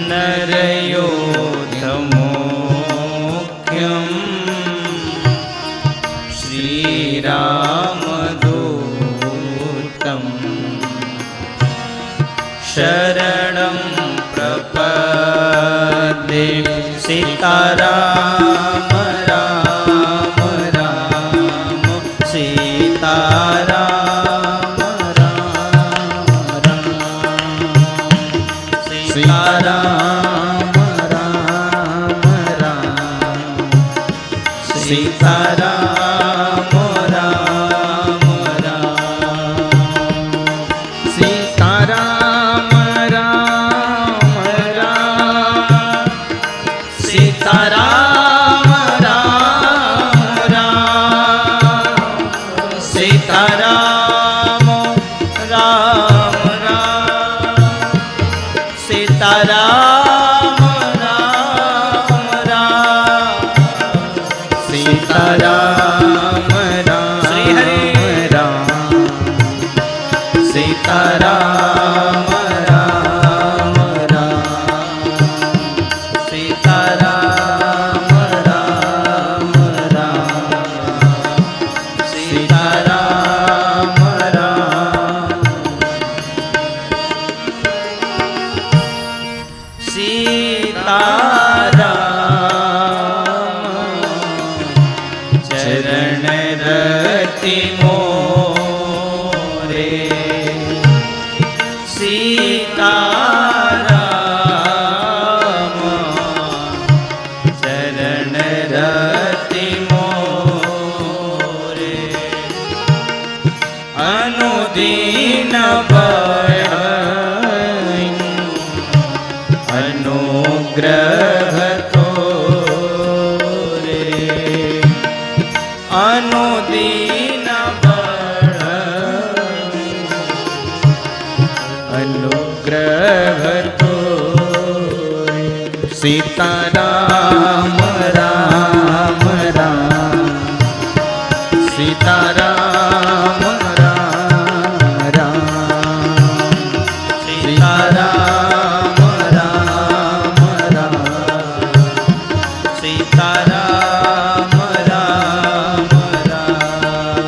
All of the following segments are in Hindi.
नरयोधमुख्यं श्रीरामदूतं शरणं प्रपद्ये। सीताराम राम राम सीताराम राम राम सीताराम राम राम सीताराम राम राम सीताराम राम राम सीताराम राम राम सीताराम राम राम सीताराम राम राम सीताराम राम श्री हरि राम सीताराम राम राम सीताराम राम राम सीताराम राम सीताराम चरण रति मोरे सीताराम चरण रति मोरे अनुदीन बढ़ई अनुग्रह तोरे अनुदीन बढ़ई अनुग्रह तोरे सीताराम राम राम सीताराम राम राम सीताराम राम राम सीताराम राम राम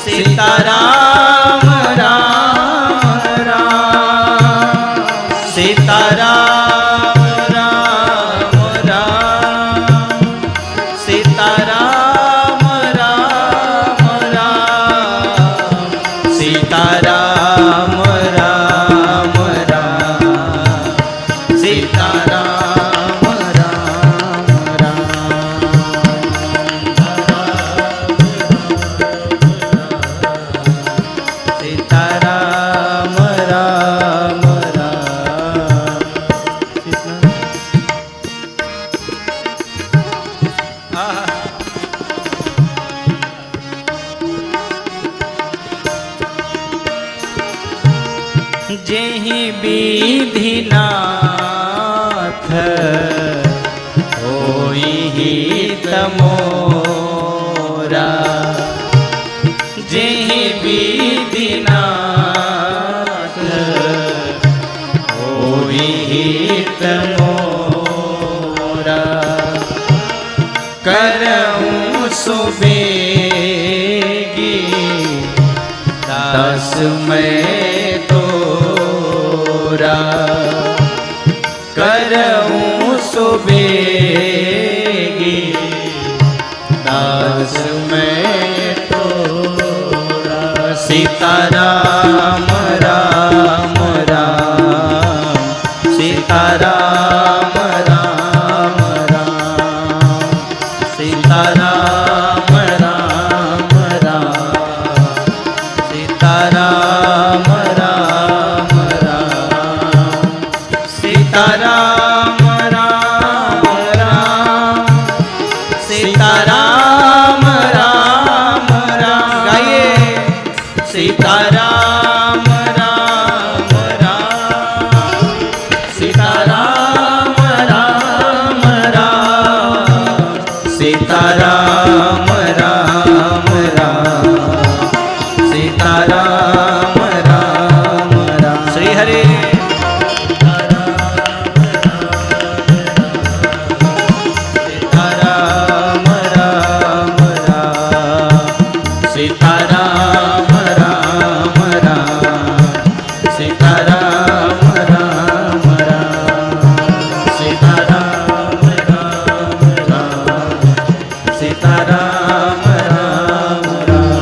सीताराम राम राम सीताराम राम राम सीताराम राम राम सीताराम राम राम सीताराम राम राम सीताराम राम जेहि विधिनाथ होई हित मोरा जेहि विधिनाथ होई हित मोरा करऊं सुबेगी दास मैं तोरा करऊं सुबेगी दास मैं तोरा सीताराम राम राम सीताराम राम राम सीताराम राम राम सीताराम राम राम सीताराम राम राम सीताराम राम राम गाइए सीताराम राम राम सीताराम राम राम सीताराम राम राम सीताराम सीताराम राम राम श्री हरे सीताराम राम राम सीताराम राम राम सीताराम राम राम सीताराम राम राम सीताराम राम राम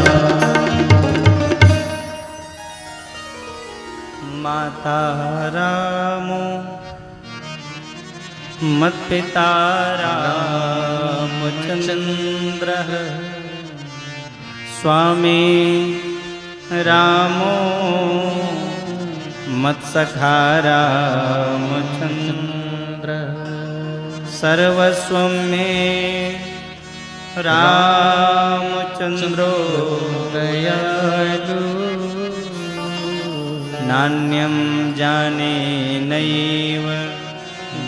माता रामो मत्पिता रामचन्द्रः स्वामी रामो मत्सखा रामचन्द्रः सर्वस्वं मे रामचन्द्रो दयालु नान्यं जाने नैव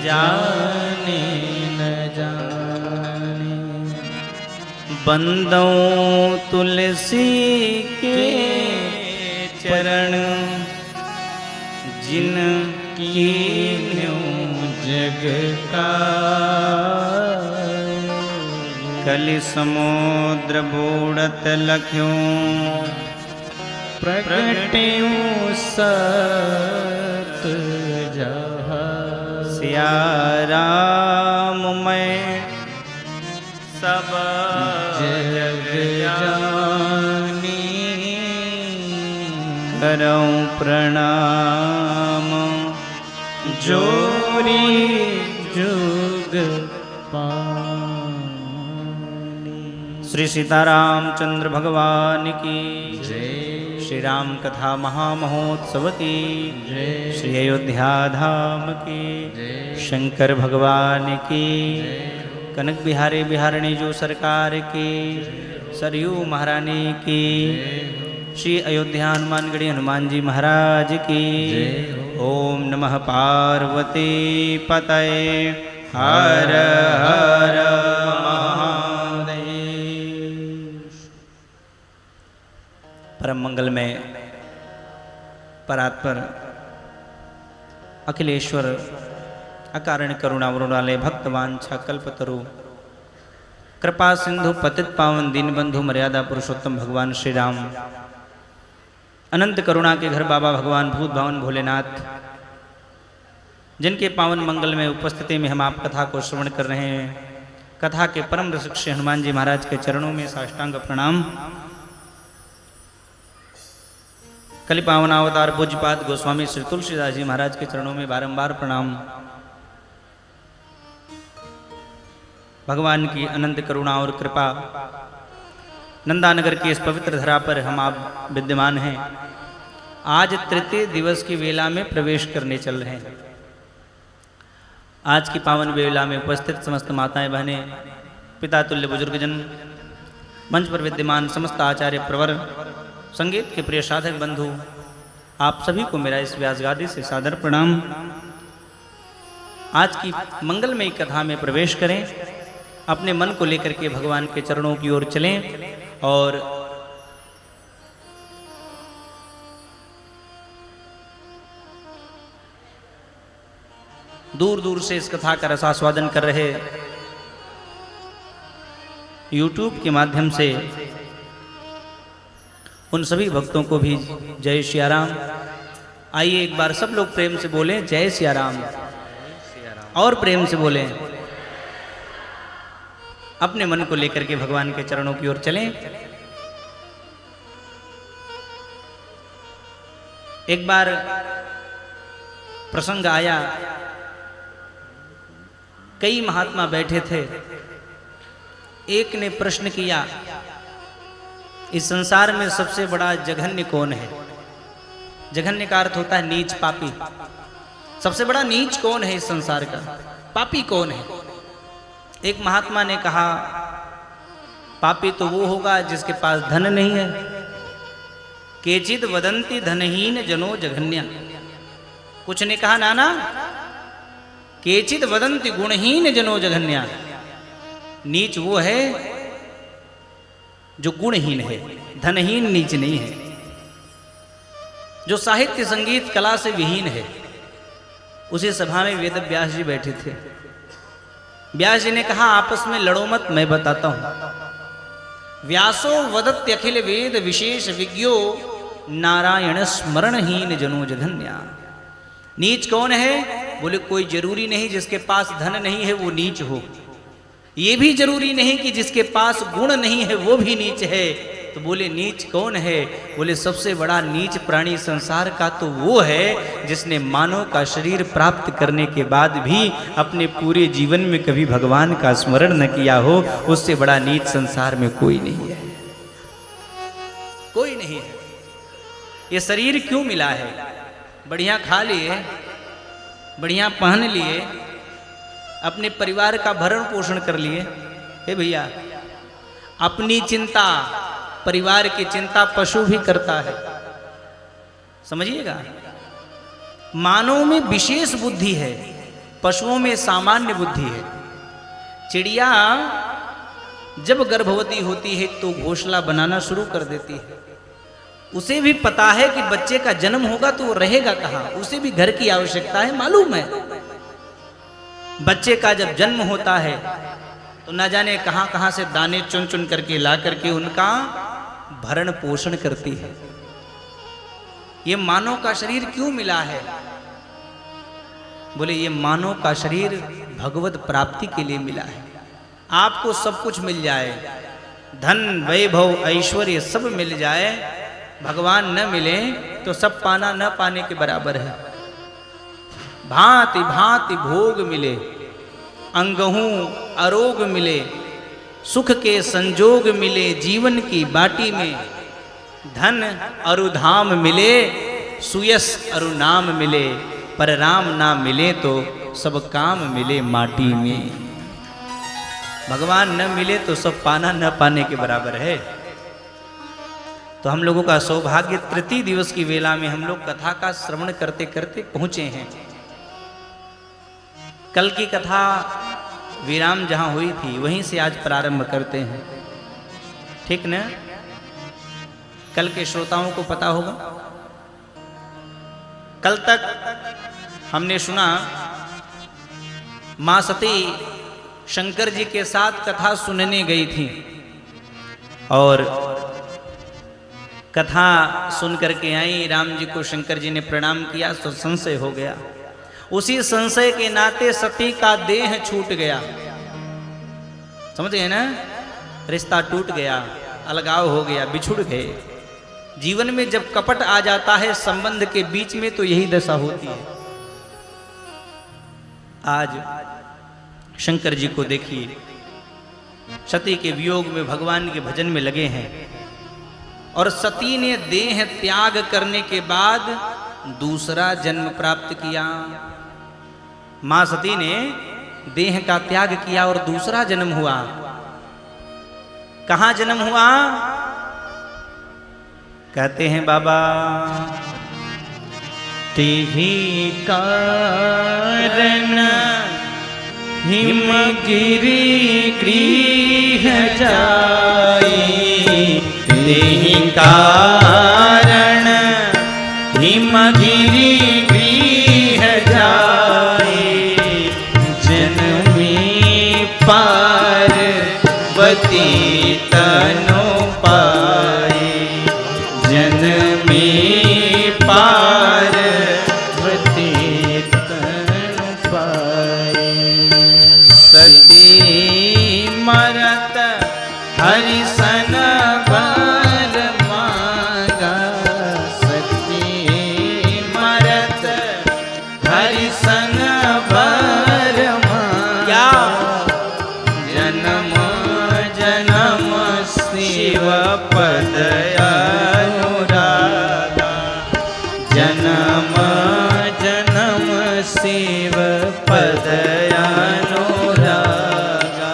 जाने न जाने बंदो तुलसी के चरण जिन कीन्यों जग का कलि समुद्र बूढ़त लख्यों प्रगट्यों सत सिया राम मैं सब जग जानी करऊं प्रणाम जोरी जुग पानी। श्री सीतारामचंद्र भगवान की जय। श्री राम कथा महामहोत्सव की जय। श्री अयोध्या धाम की जय। शंकर भगवान की जय। कनक बिहारी बिहारिणी जो सरकार की सरयू महारानी की जय। श्री अयोध्या हनुमानगढ़ी हनुमान जी महाराज की जय। ओम नमः पार्वती पतये हर हर परम मंगल में परात्पर अखिलेश्वर अकारण करुणावरुणालय भक्तवांछा कल्पतरु कृपा सिंधु पतित पावन दीनबंधु मर्यादा पुरुषोत्तम भगवान श्री राम अनंत करुणा के घर बाबा भगवान भूत भवन भोलेनाथ जिनके पावन मंगल में उपस्थिति में हम आप कथा को श्रवण कर रहे हैं। कथा के परम रसिक श्री हनुमान जी महाराज के चरणों में साष्टांग प्रणाम। कलि पावन अवतार पूज्यपाद गोस्वामी श्री तुलसीदास जी महाराज के चरणों में बारंबार प्रणाम। भगवान की अनंत करुणा और कृपा नंदानगर की इस पवित्र धरा पर हम आप विद्यमान हैं। आज तृतीय दिवस की वेला में प्रवेश करने चल रहे हैं। आज की पावन वेला में उपस्थित समस्त माताएं बहनें पिता तुल्य बुजुर्गजन मंच पर विद्यमान समस्त आचार्य प्रवर संगीत के प्रिय साधक बंधु आप सभी को मेरा इस व्यासगादी से सादर प्रणाम। आज की मंगलमयी कथा में प्रवेश करें। अपने मन को लेकर के भगवान के चरणों की ओर चलें और दूर दूर से इस कथा का रसास्वादन कर रहे YouTube के माध्यम से उन सभी भक्तों को भी जय सिया राम। आइए एक बार सब लोग प्रेम से बोलें जय सिया राम और प्रेम से बोलें। अपने मन को लेकर के भगवान के चरणों की ओर चलें। एक बार प्रसंग आया, कई महात्मा बैठे थे। एक ने प्रश्न किया, इस संसार में सबसे बड़ा जघन्य कौन है? जघन्य का अर्थ होता है नीच, पापी। सबसे बड़ा नीच कौन है इस संसार का? पापी कौन है? एक महात्मा ने कहा, पापी तो वो होगा जिसके पास धन नहीं है। केचिद वदंती धनहीन जनो जघन्या। कुछ ने कहा, नाना केचिद वदंती गुणहीन जनो जघन्या। नीच वो है जो गुणहीन है, धनहीन नीच नहीं है। जो साहित्य संगीत कला से विहीन है। उसी सभा में वेद व्यास जी बैठे थे। व्यास जी ने कहा आपस में लड़ो मत, मैं बताता हूं। व्यासो वदत्यखिल वेद विशेष विज्ञो नारायण स्मरणहीन जनो जघन्या। नीच कौन है? बोले कोई जरूरी नहीं जिसके पास धन नहीं है वो नीच हो, ये भी जरूरी नहीं कि जिसके पास गुण नहीं है वो भी नीच है। तो बोले नीच कौन है? बोले सबसे बड़ा नीच प्राणी संसार का तो वो है जिसने मानव का शरीर प्राप्त करने के बाद भी अपने पूरे जीवन में कभी भगवान का स्मरण न किया हो। उससे बड़ा नीच संसार में कोई नहीं है, कोई नहीं है। ये शरीर क्यों मिला है? बढ़िया खा लिए, बढ़िया पहन लिए, अपने परिवार का भरण पोषण कर लिए। हे भैया, अपनी चिंता, परिवार की चिंता पशु भी करता है, समझिएगा। मानव में विशेष बुद्धि है, पशुओं में सामान्य बुद्धि है। चिड़िया जब गर्भवती होती है तो घोंसला बनाना शुरू कर देती है। उसे भी पता है कि बच्चे का जन्म होगा तो वो रहेगा कहाँ, उसे भी घर की आवश्यकता है, मालूम है। बच्चे का जब जन्म होता है तो न जाने कहां कहां से दाने चुन चुन करके ला करके उनका भरण पोषण करती है। ये मानव का शरीर क्यों मिला है? बोले ये मानव का शरीर भगवत प्राप्ति के लिए मिला है। आपको सब कुछ मिल जाए, धन वैभव ऐश्वर्य सब मिल जाए, भगवान न मिले तो सब पाना न पाने के बराबर है। भांति भांति भोग मिले, अंगहूं अरोग मिले, सुख के संजोग मिले, जीवन की बाटी में धन अरुधाम मिले, सुयस अरुनाम मिले, पर राम ना मिले तो सब काम मिले माटी में। भगवान न मिले तो सब पाना न पाने के बराबर है। तो हम लोगों का सौभाग्य तृतीय दिवस की वेला में हम लोग कथा का श्रवण करते करते पहुंचे हैं। कल की कथा विराम जहां हुई थी वहीं से आज प्रारंभ करते हैं, ठीक ना? कल के श्रोताओं को पता होगा। कल तक हमने सुना मां सती शंकर जी के साथ कथा सुनने गई थी और कथा सुन करके आई। राम जी को शंकर जी ने प्रणाम किया तो संशय हो गया। उसी संशय के नाते सती का देह छूट गया। समझ गए ना? रिश्ता टूट गया, अलगाव हो गया, बिछुड़ गए। जीवन में जब कपट आ जाता है संबंध के बीच में तो यही दशा होती है। आज शंकर जी को देखिए, सती के वियोग में भगवान के भजन में लगे हैं और सती ने देह त्याग करने के बाद दूसरा जन्म प्राप्त किया। मां सती ने देह का त्याग किया और दूसरा जन्म हुआ। कहां जन्म हुआ? कहते हैं बाबा, तेहि कारण हिमगिरि गृह जाई, तेहि कारण हिमगिरि गृह जाई, जन्मी पार्वती तनु पाई, जन्मी पार्वती तनु पाई। सती मरत हरिसन बर मांगा, सती मरत हरिसन बर मांगा, जन्म जन्म शिव पद अनुरागा, जन्म जन्म शिव पद अनुरागा।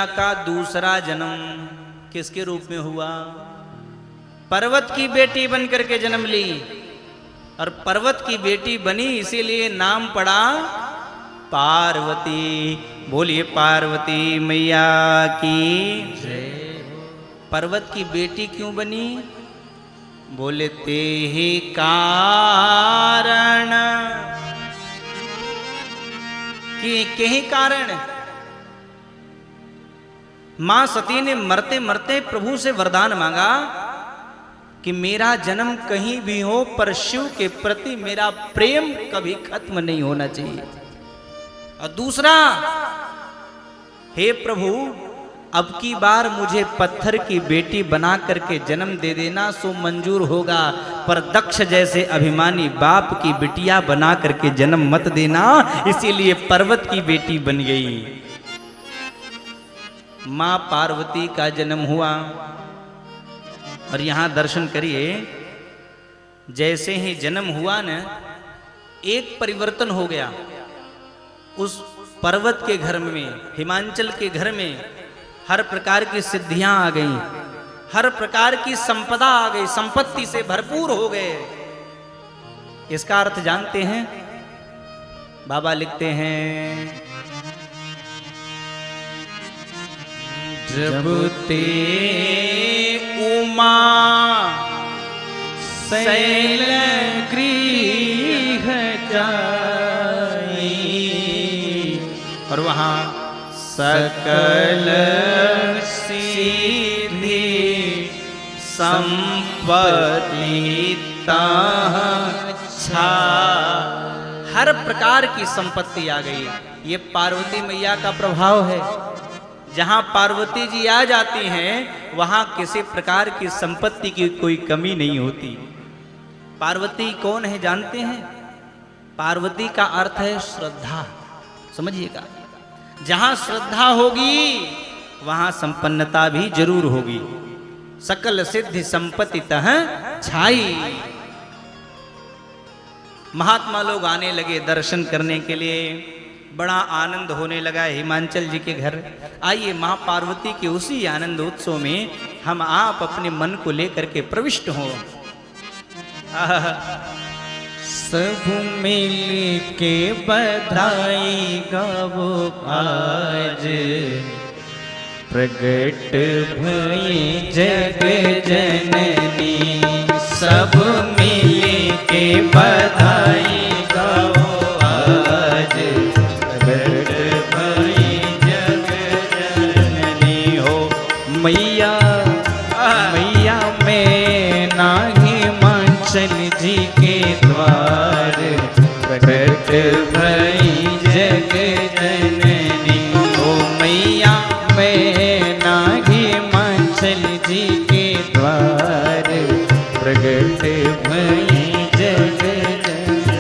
का दूसरा जन्म किसके रूप में हुआ? पर्वत की बेटी बन करके जन्म ली, और पर्वत की बेटी बनी इसीलिए नाम पड़ा पार्वती। बोलिए पार्वती मैया की जय। पर्वत की बेटी क्यों बनी? बोले ते ही कारण, कि ही कारण। मां सती ने मरते मरते प्रभु से वरदान मांगा कि मेरा जन्म कहीं भी हो पर शिव के प्रति मेरा प्रेम कभी खत्म नहीं होना चाहिए। और दूसरा, हे प्रभु अब की बार मुझे पत्थर की बेटी बना करके जन्म दे देना सो मंजूर होगा, पर दक्ष जैसे अभिमानी बाप की बिटिया बना करके जन्म मत देना। इसीलिए पर्वत की बेटी बन गई। मां पार्वती का जन्म हुआ, और यहां दर्शन करिए, जैसे ही जन्म हुआ न, एक परिवर्तन हो गया उस पर्वत के घर में, हिमांचल के घर में। हर प्रकार की सिद्धियां आ गईं, हर प्रकार की संपदा आ गई, संपत्ति से भरपूर हो गए। इसका अर्थ जानते हैं? बाबा लिखते हैं, जब ते उमा शैल गृह जाई, और वहां सकल सिद्धि संपत्ति छा, हर प्रकार की संपत्ति आ गई। ये पार्वती मैया का प्रभाव है। जहां पार्वती जी आ जाती हैं वहां किसी प्रकार की संपत्ति की कोई कमी नहीं होती। पार्वती कौन है जानते हैं? पार्वती का अर्थ है श्रद्धा। समझिएगा, जहां श्रद्धा होगी वहां संपन्नता भी जरूर होगी। सकल सिद्धि संपत्ति तह छाई। महात्मा लोग आने लगे दर्शन करने के लिए, बड़ा आनंद होने लगा हिमांचल जी के घर। आइए मां पार्वती के उसी आनंद उत्सव में हम आप अपने मन को लेकर के प्रविष्ट हों। सब मिल के बधाई गावो आज, प्रगट भई जग जननी। सब मिल के बधाई गावो आज, प्रगट भई जग जननी। हो मैया मैया में नाही हिमांचल जी के द्वार, प्रगट भई जग जननी। ओ मैया मैं नाही हिमांचल जी के द्वार, प्रगट भई जग जननी।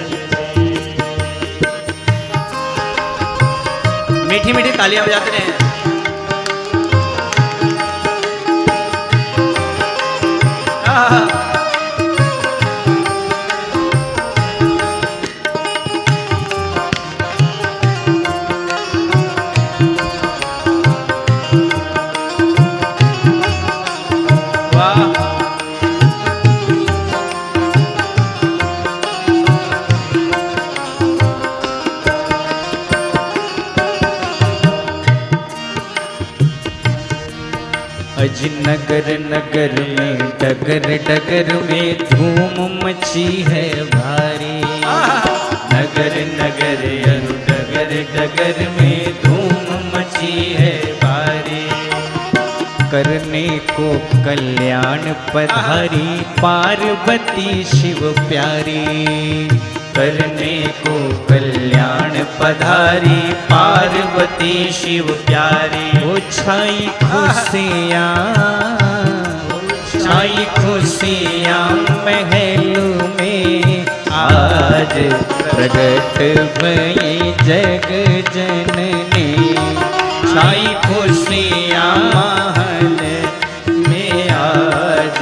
मीठी मीठी तालियां बजाते रहे। अज नगर नगर में डगर डगर में धूम मची है भारी। नगर नगर डगर डगर में धूम मची है भारी। करने को कल्याण पधारी पार्वती शिव प्यारी। करने को कल्याण पधारी पार्वती शिव प्यारी। वो छाई खुशियाँ छाई खुशियाँ महलों में आज, प्रगट भई जग जननी। छाई खुशियाँ महल में आज,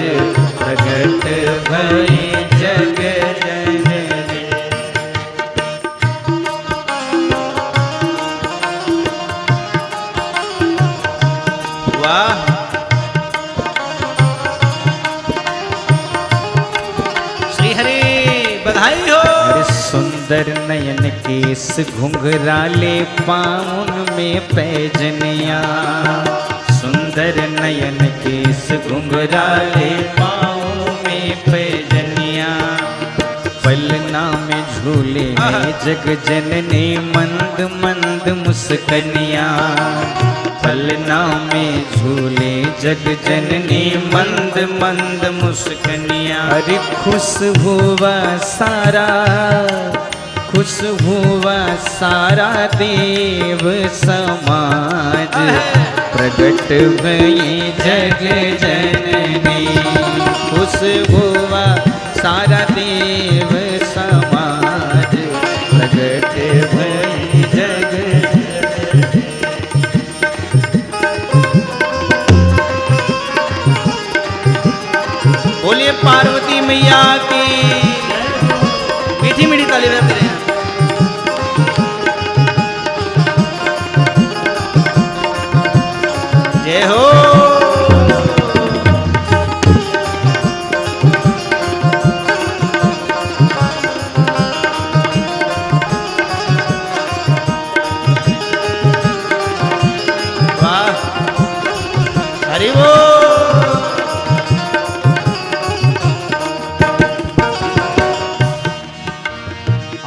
प्रगट भई जग जननी। सुंदर नयन केस घुंघराले पाउन में पैजनिया, सुंदर नयन केस घुंघराले पाउन में पैजनिया, पलना में झूले में जग जननी मंद मंद मुस्कनिया, पलना में झूले जग जननी मंद मंद मुस्कनिया। अरे खुश हुआ सारा, खुश हुआ सारा देव समाज, प्रगट भई जग जननी, खुश हुआ सारा देव समाज, प्रगट भई जग। बोलिए पार्वती मैया की। मीठी मीठी ताली बजाते रहे। जय हो। वाह, हरि बोल।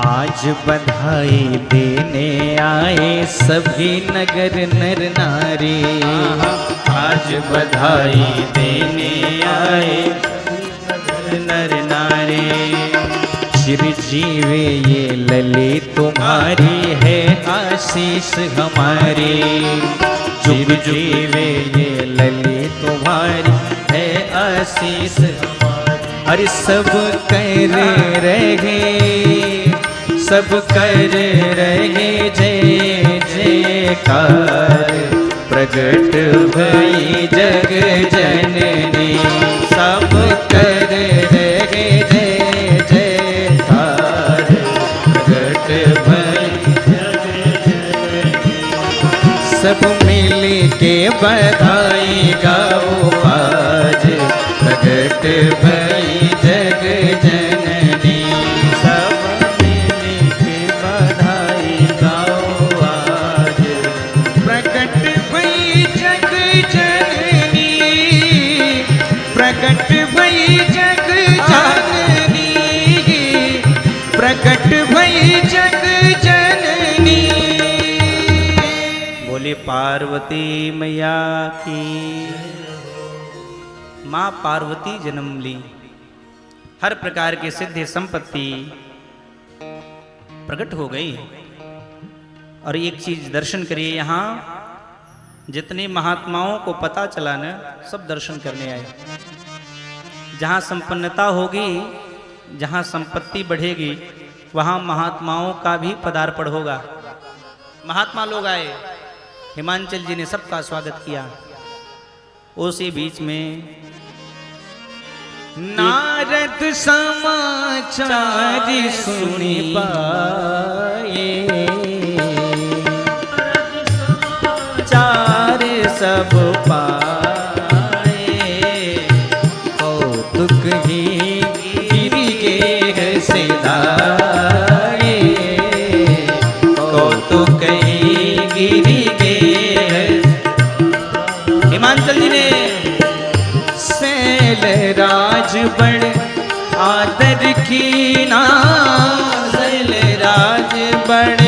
आज बधाई देने आए सभी नगर नर नारी, आज बधाई देने आए नर नारी। चिरजीवे ये लली तुम्हारी है आशीष हमारी, जुग जीवे ये लली तुम्हारी है आशीष हमारी। अरे सब कर रहे, सब कर रहे जय जयकार, प्रगट भई जग जननी, सब कर रहे जय जयकार, प्रगट भई जग जननी। सब मिल के बधाई गाओ आज, प्रगट भई जग जननी, सब प्रकट भई जग जननी, प्रकट भई जग जननी। बोले पार्वती मैया की। माँ पार्वती जन्म ली, हर प्रकार की सिद्धि संपत्ति प्रकट हो गई। और एक चीज दर्शन करिए, यहाँ जितने महात्माओं को पता चला न, सब दर्शन करने आए। जहाँ संपन्नता होगी, जहाँ संपत्ति बढ़ेगी, वहाँ महात्माओं का भी पदार्पण होगा। महात्मा लोग आए, हिमांचल जी ने सबका स्वागत किया। उसी बीच में नारद समाचार सुनी पाए, चार सब पाए, कौतुक ही गिरी गे सिधाए, कौतुक ही गिरी गे। हिमांचल जी ने सैल राज बड़ आदर की ना, सैल राज बड़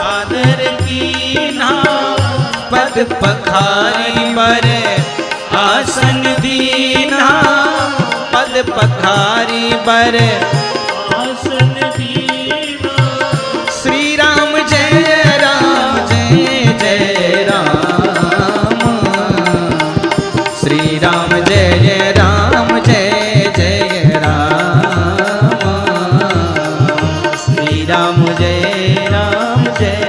आदर की ना, पद पखारी पर आसन दीना, पद पखारी पर आसन दीना। श्री राम जय राम जय जय राम, श्री राम जय राम जय जय राम, श्री राम जय जय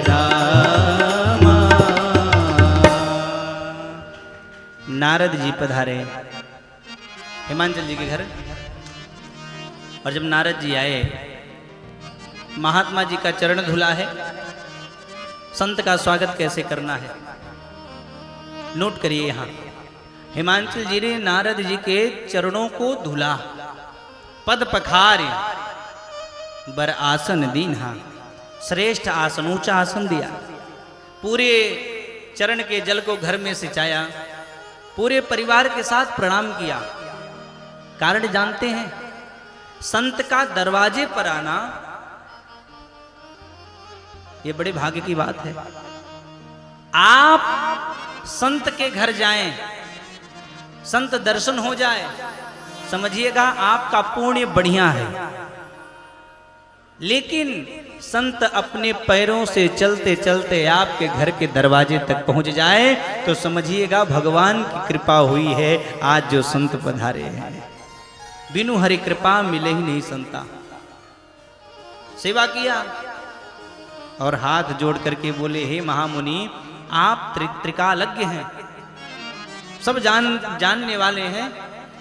राम। नारद जी पधारे हिमांचल जी के घर। और जब नारद जी आए, महात्मा जी का चरण धुला है। संत का स्वागत कैसे करना है नोट करिए। यहाँ हिमांचल जी ने नारद जी के चरणों को धुला, पद पखार। बर आसन दीन्हा, श्रेष्ठ आसन, ऊंचा आसन दिया। पूरे चरण के जल को घर में सिंचाया, पूरे परिवार के साथ प्रणाम किया। कारण जानते हैं, संत का दरवाजे पर आना ये बड़े भाग्य की बात है। आप संत के घर जाएं, संत दर्शन हो जाए, समझिएगा आपका पुण्य बढ़िया है। लेकिन संत अपने पैरों से चलते चलते आपके घर के दरवाजे तक पहुंच जाए तो समझिएगा भगवान की कृपा हुई है। आज जो संत पधारे हैं, बिनु हरि कृपा मिले ही नहीं संता। सेवा किया और हाथ जोड़ करके बोले, हे महामुनि, आप त्रिकालज्ञ हैं, सब जानने वाले हैं।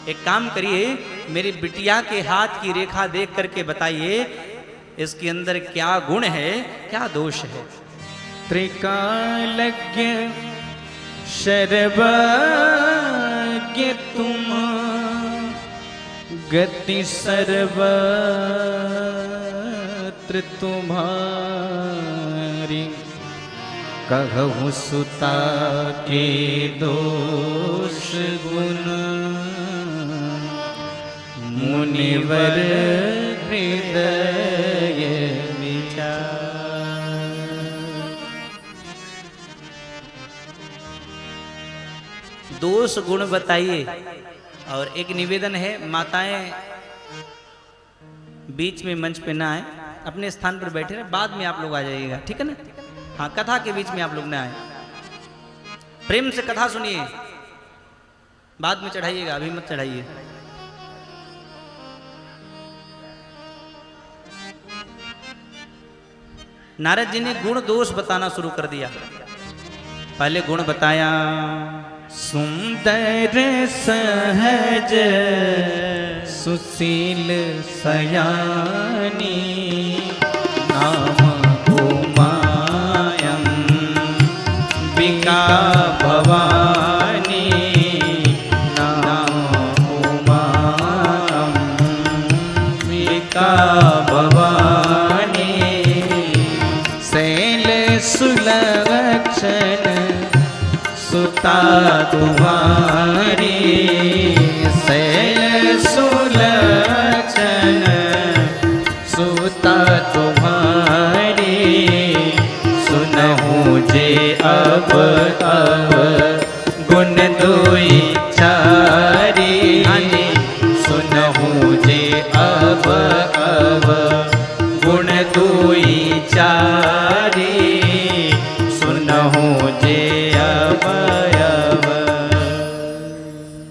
एक काम करिए, मेरी बिटिया के हाथ की रेखा देख करके बताइए इसके अंदर क्या गुण है, क्या दोष है। त्रिकालज्ञ सर्वज्ञ तुम, गति सर्वत्र तुम्हारी, कहूँ सुता के दोष गुण, मुनिवर हृदय विचार। दोष गुण बताइए। और एक निवेदन है, माताएं बीच में मंच पे ना आए, अपने स्थान पर बैठे रहे, बाद में आप लोग आ जाइएगा, ठीक है ना। हाँ, कथा के बीच में आप लोग ना आए, प्रेम से कथा सुनिए, बाद में चढ़ाइएगा, अभी मत चढ़ाइए। नारद जी ने गुण दोष बताना शुरू कर दिया। पहले गुण बताया, सुंदर सहज सुशील सयानी, नाम उमायं बिका भवानी, नाम उमायं बिका भवानी, शैल सुलक्षण सुता तुम्हारी, शैल सुलक्षण सुता तुम्हारी, सुनहु जे अब गुण दोई चारी, सुनहु जे अब गुण दोई चारी, सुनहु जे अब।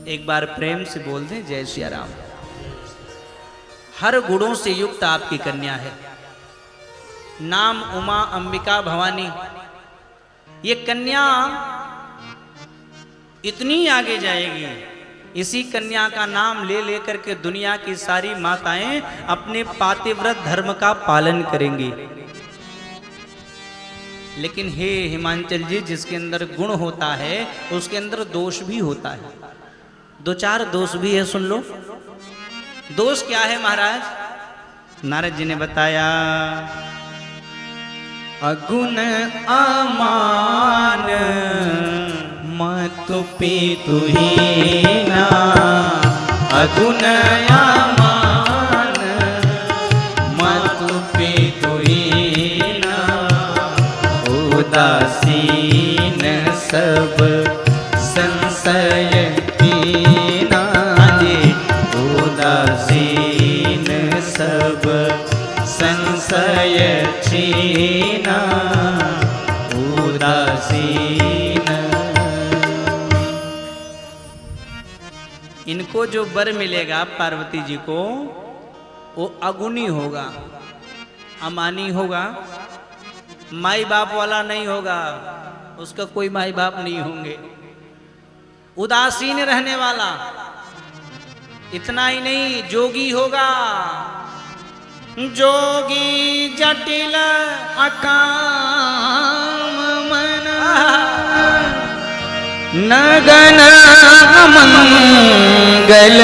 एक बार प्रेम से बोल दें, जय सिया राम। हर गुणों से युक्त आपकी कन्या है, नाम उमा अंबिका भवानी। ये कन्या इतनी आगे जाएगी, इसी कन्या का नाम ले लेकर के दुनिया की सारी माताएं अपने पातिव्रत धर्म का पालन करेंगी। लेकिन हे हिमांचल जी, जिसके अंदर गुण होता है उसके अंदर दोष भी होता है। दो चार दोष भी है, सुन लो। दोष क्या है महाराज? नारद जी ने बताया, अगुण अमान मातु पितु हीना, अगुण अमान मातु पितु हीना, उदासीन सब संशय कीना, उदासीन सब संशय छीना, उदासीन। इनको जो वर मिलेगा पार्वती जी को, वो अगुणी होगा, अमानी होगा, माई बाप वाला नहीं होगा, उसका कोई माई बाप नहीं होंगे, उदासीन रहने वाला। इतना ही नहीं, जोगी होगा, जोगी जटिल अकाम मन, नगन मंगल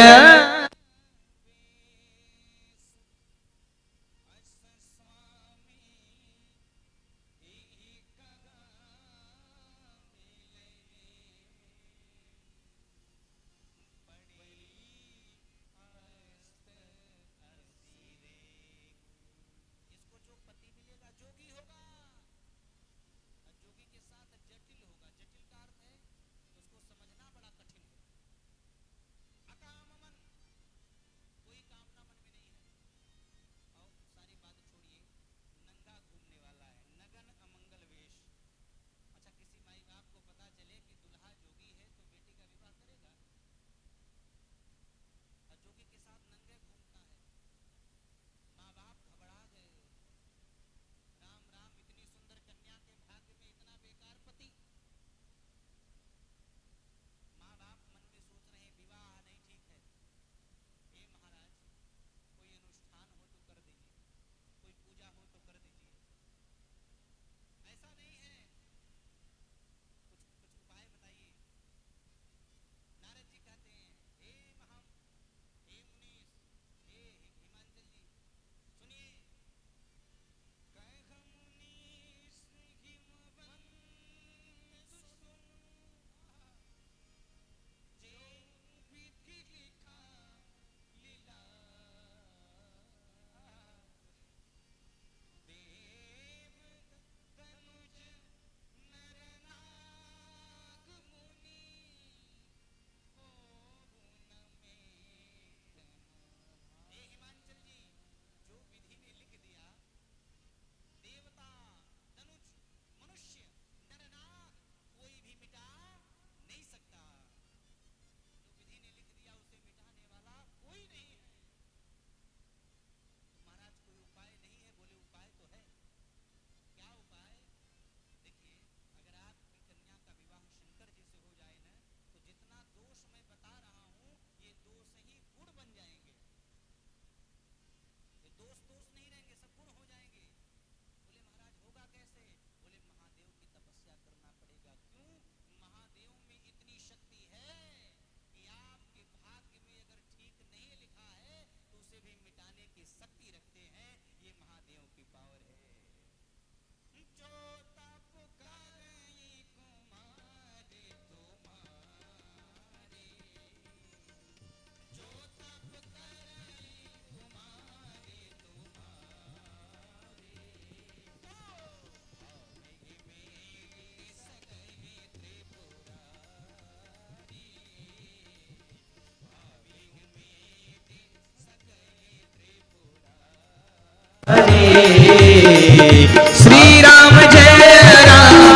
श्री राम जय राम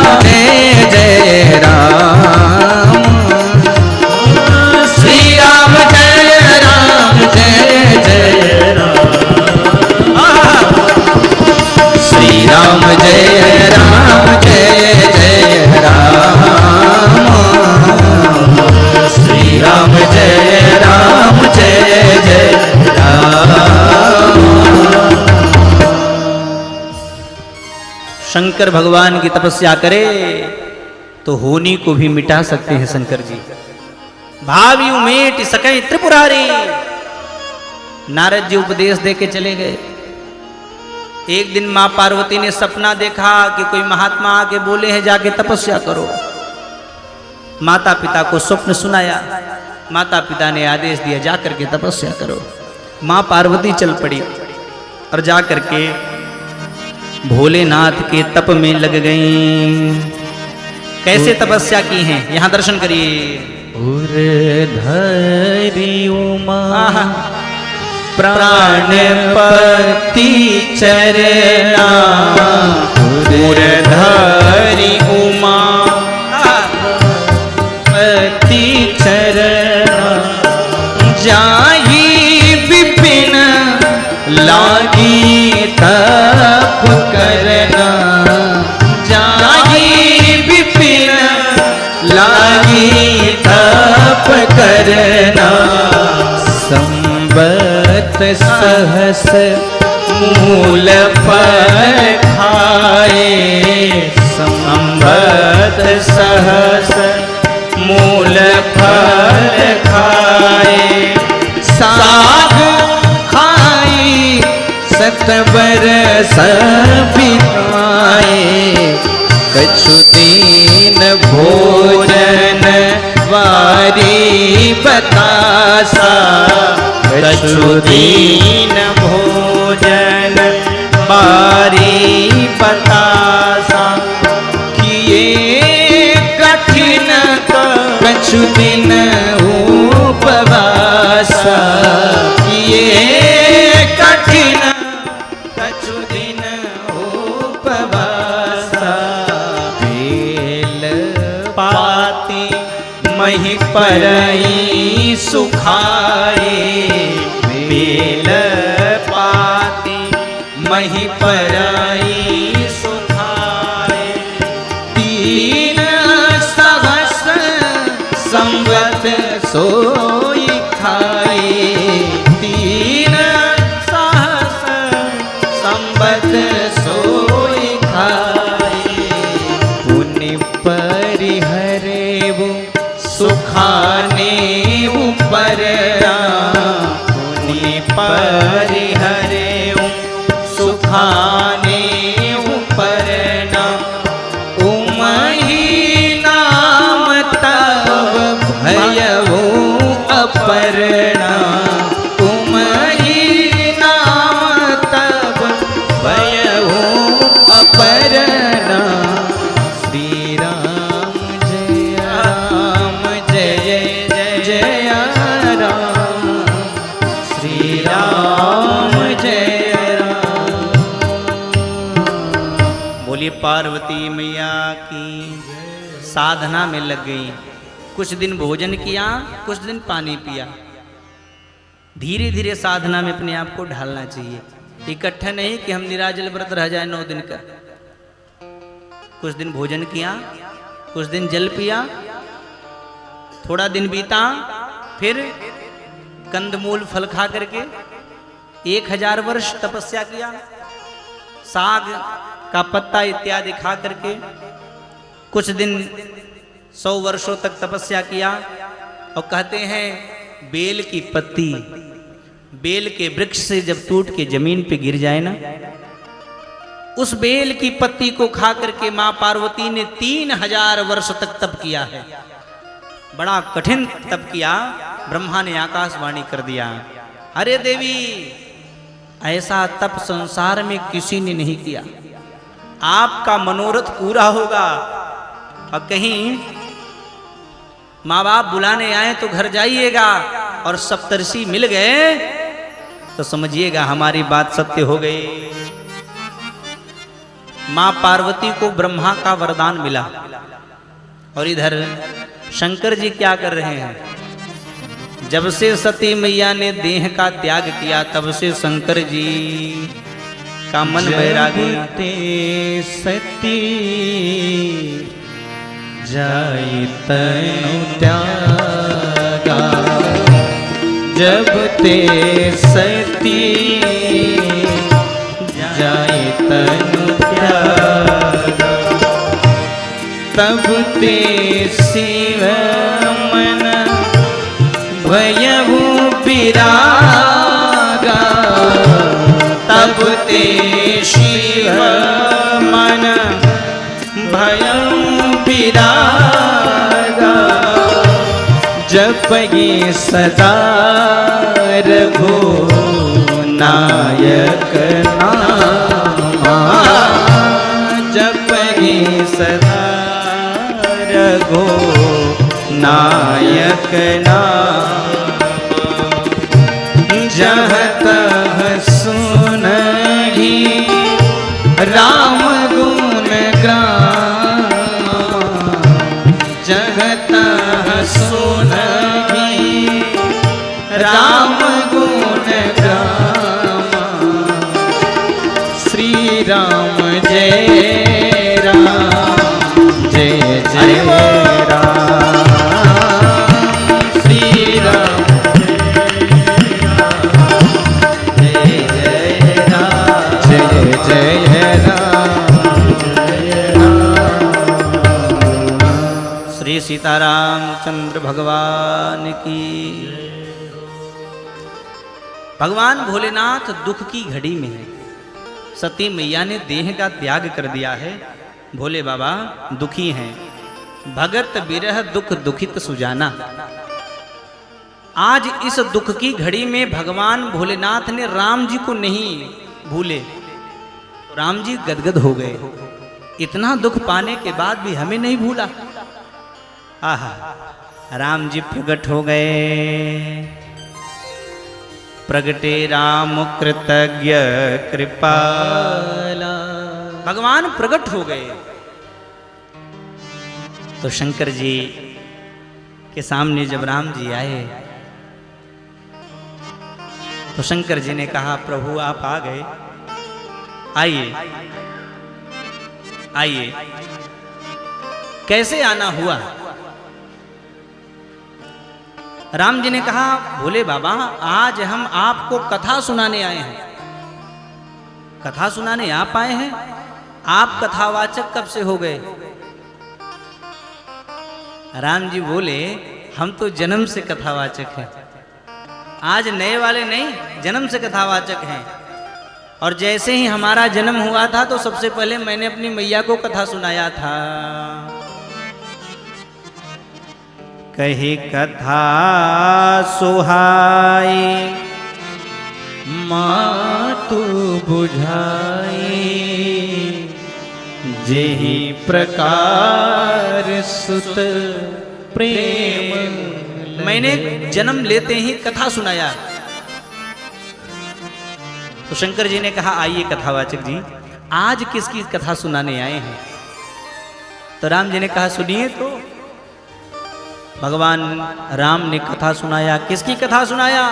श्री राम जय राम श्री राम जय राम श्री राम जय राम शंकर भगवान की तपस्या करे तो होनी को भी मिटा सकते हैं शंकर जी। भावी उमेट सके त्रिपुरारी। नारद जी उपदेश दे के चले गए। एक दिन मां पार्वती ने सपना देखा कि कोई महात्मा आके बोले हैं जाके तपस्या करो। माता पिता को स्वप्न सुनाया। माता पिता ने आदेश दिया जाकर के तपस्या करो। मां पार्वती चल पड़ी और जाकर के भोलेनाथ के तप में लग गईं। कैसे तपस्या की हैं यहां दर्शन करिए। उर्धरी उमा प्राणपति चरना उर्धरी उमा पति चरना जाहि विपिन लागी तप करना जाहि विपिन लागी तप करना संबत सहस मूल फल खाए संबत सहस मूल फल खाए साग खाई सत बरस बिताए कछु दिन भोजन वारी बतासा कछु दिन भोजन वारी बतासा किए कठिन कछु दिन उपवासा किए कठिन कछु दिन उपवासा बेल पाती मही परई सुखाए बेल पाती मही परई सुखाए तीन सहस संवत सोई खाए तीन सहस संवत सोई खाए पुण्य परिहरे वो सुखाने ऊपर पुण्य परिहरे सुखाने ऊपर उमही नाम तब भयऊ अपरणा उमही नाम तब भयऊ अपरणा श्री राम जय जय राम श्री राम जय राम। बोलिए पार्वती मैया की। साधना में लग गई। कुछ दिन भोजन किया, कुछ दिन पानी पिया। धीरे धीरे साधना में अपने आप को ढालना चाहिए। इकट्ठा नहीं कि हम निराजल व्रत रह जाए 9 दिन का। कुछ दिन भोजन किया, कुछ दिन जल पिया, थोड़ा दिन बीता, फिर कंदमूल फल खा करके 1000 वर्ष तपस्या किया। साग का पत्ता इत्यादि खा करके कुछ दिन 100 वर्षों तक तपस्या किया। और कहते हैं बेल की पत्ती बेल के वृक्ष से जब टूट के जमीन पे गिर जाए ना, उस बेल की पत्ती को खा करके मां पार्वती ने 3000 वर्ष तक तप किया है। बड़ा कठिन तप किया। ब्रह्मा ने आकाशवाणी कर दिया, अरे देवी ऐसा तप संसार में किसी ने नहीं किया। आपका मनोरथ पूरा होगा। और कहीं माँ बाप बुलाने आए तो घर जाइएगा, और सप्तर्षि मिल गए तो समझिएगा हमारी बात सत्य हो गई। मां पार्वती को ब्रह्मा का वरदान मिला और इधर शंकर जी क्या कर रहे हैं? जब से सती मैया ने देह का त्याग किया तब से शंकर जी का मन बैरागी। ते सती जाई तनु त्यागा, जब ते सती जाई तनु त्यागा, तब ते शिव मन भयहु विरागा, तब ते शिव मन भयहु विरागा, जपये सदा रघुनायक नामा, जपये सदा रघुनायक नामा, जहाँ तहाँ सुनहि राम गुण ग्राम, जहाँ तहाँ सुनहि राम गुण ग्राम, श्री राम जय राम जय जय राम, श्री राम जय जय राम। श्री सीताराम चंद्र भगवान की। भगवान भोलेनाथ दुख की घड़ी में है। सती मैया ने देह का त्याग कर दिया है। भोले बाबा दुखी हैं। भगत बिरह दुख दुखित सुजाना। आज इस दुख की घड़ी में भगवान भोलेनाथ ने राम जी को नहीं भूले। राम जी गदगद हो गए। इतना दुख पाने के बाद भी हमें नहीं भूला। आहा, राम जी प्रकट हो गए। प्रगटे राम कृतज्ञ कृपाला। भगवान प्रकट हो गए तो शंकर जी के सामने जब राम जी आए तो शंकर जी ने कहा, प्रभु आप आ गए, आइए आइए। कैसे आना हुआ? राम जी ने कहा, भोले बाबा आज हम आपको कथा सुनाने आए हैं। कथा सुनाने आप आए हैं? आप कथावाचक कब से हो गए? राम जी बोले, हम तो जन्म से कथावाचक हैं। आज नए वाले नहीं, जन्म से कथावाचक हैं। और जैसे ही हमारा जन्म हुआ था तो सबसे पहले मैंने अपनी मैया को कथा सुनाया था। कही कथा सुहाई मातु बुझाई, जेहि प्रकार सुत प्रेम। मैंने जन्म लेते ही कथा सुनाया। तो शंकर जी ने कहा, आइए कथावाचक जी, आज किसकी कथा सुनाने आए हैं? तो राम जी ने कहा, सुनिए। तो भगवान राम ने कथा सुनाया। किसकी कथा सुनाया?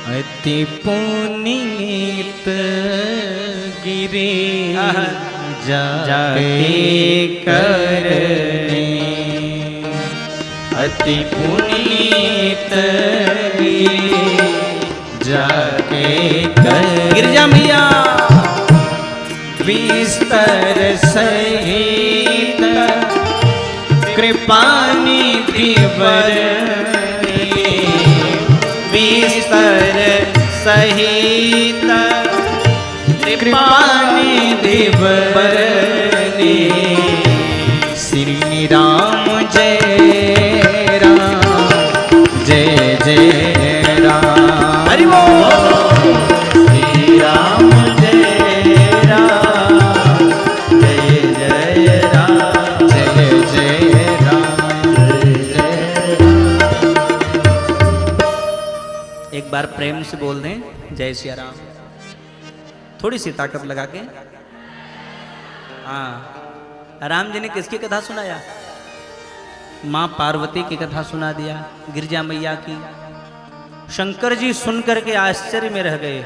अति पुनीत गिरे जाके करने, अति पुनीत गिरे जाके करने। गिरजा मैया विस्तर सहित कृपानिधि वरने, विस्तर सहित कृपानिधि वरने। श्री राम जय राम जय जय राम। हरि बोल। श्री राम जय राम जय जय राम जय जय राम जय जय राम। एक बार प्रेम से बोल दें, जय श्री राम। थोड़ी सी ताकत लगा के। हाँ, राम जी ने किसकी कथा सुनाया? माँ पार्वती की कथा सुना दिया, गिरजा मैया की। शंकर जी सुन करके आश्चर्य में रह गए।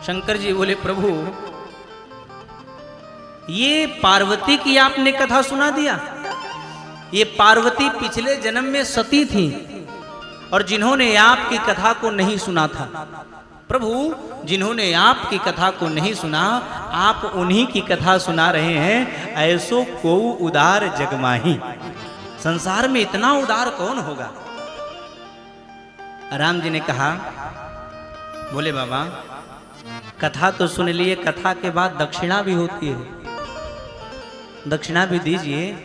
शंकर जी बोले, प्रभु ये पार्वती की आपने कथा सुना दिया? ये पार्वती पिछले जन्म में सती थी और जिन्होंने आपकी कथा को नहीं सुना था। प्रभु, जिन्होंने आपकी कथा को नहीं सुना, आप उन्हीं की कथा सुना रहे हैं। ऐसो को उदार जगमाही, संसार में इतना उदार कौन होगा? राम जी ने कहा, बोले बाबा कथा तो सुन लिए, कथा के बाद दक्षिणा भी होती है, दक्षिणा भी दीजिए।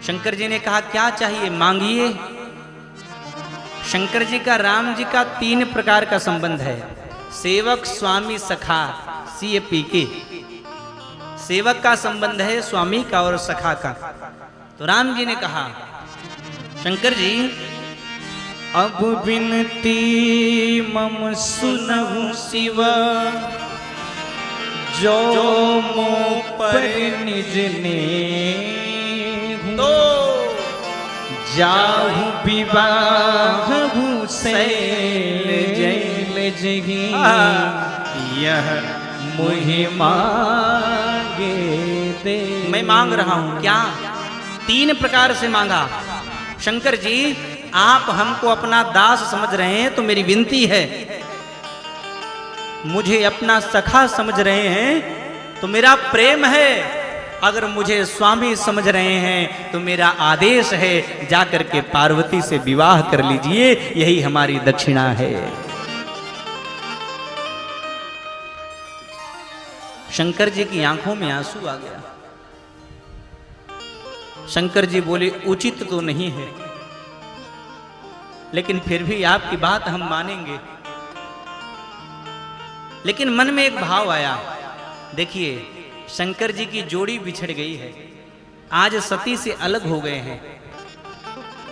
शंकर जी ने कहा, क्या चाहिए मांगिए। शंकर जी का राम जी का 3 प्रकार का संबंध है, सेवक स्वामी सखा CAPK। सेवक का संबंध है स्वामी का और सखा का। तो राम जी ने कहा, शंकर जी अब बिनती मम सुनहु शिव, जो मो पर निज ने तो जाहु विवाहु शैल जैल जही, यह मुहि मांगे दे। मैं मांग रहा हूं। क्या? 3 प्रकार से मांगा। शंकर जी आप हमको अपना दास समझ रहे हैं तो मेरी विनती है, मुझे अपना सखा समझ रहे हैं तो मेरा प्रेम है, अगर मुझे स्वामी समझ रहे हैं तो मेरा आदेश है, जाकर के पार्वती से विवाह कर लीजिए, यही हमारी दक्षिणा है। शंकर जी की आंखों में आंसू आ गया। शंकर जी बोले, उचित तो नहीं है, लेकिन फिर भी आपकी बात हम मानेंगे। लेकिन मन में एक भाव आया, देखिए शंकर जी की जोड़ी बिछड़ गई है, आज सती से अलग हो गए हैं,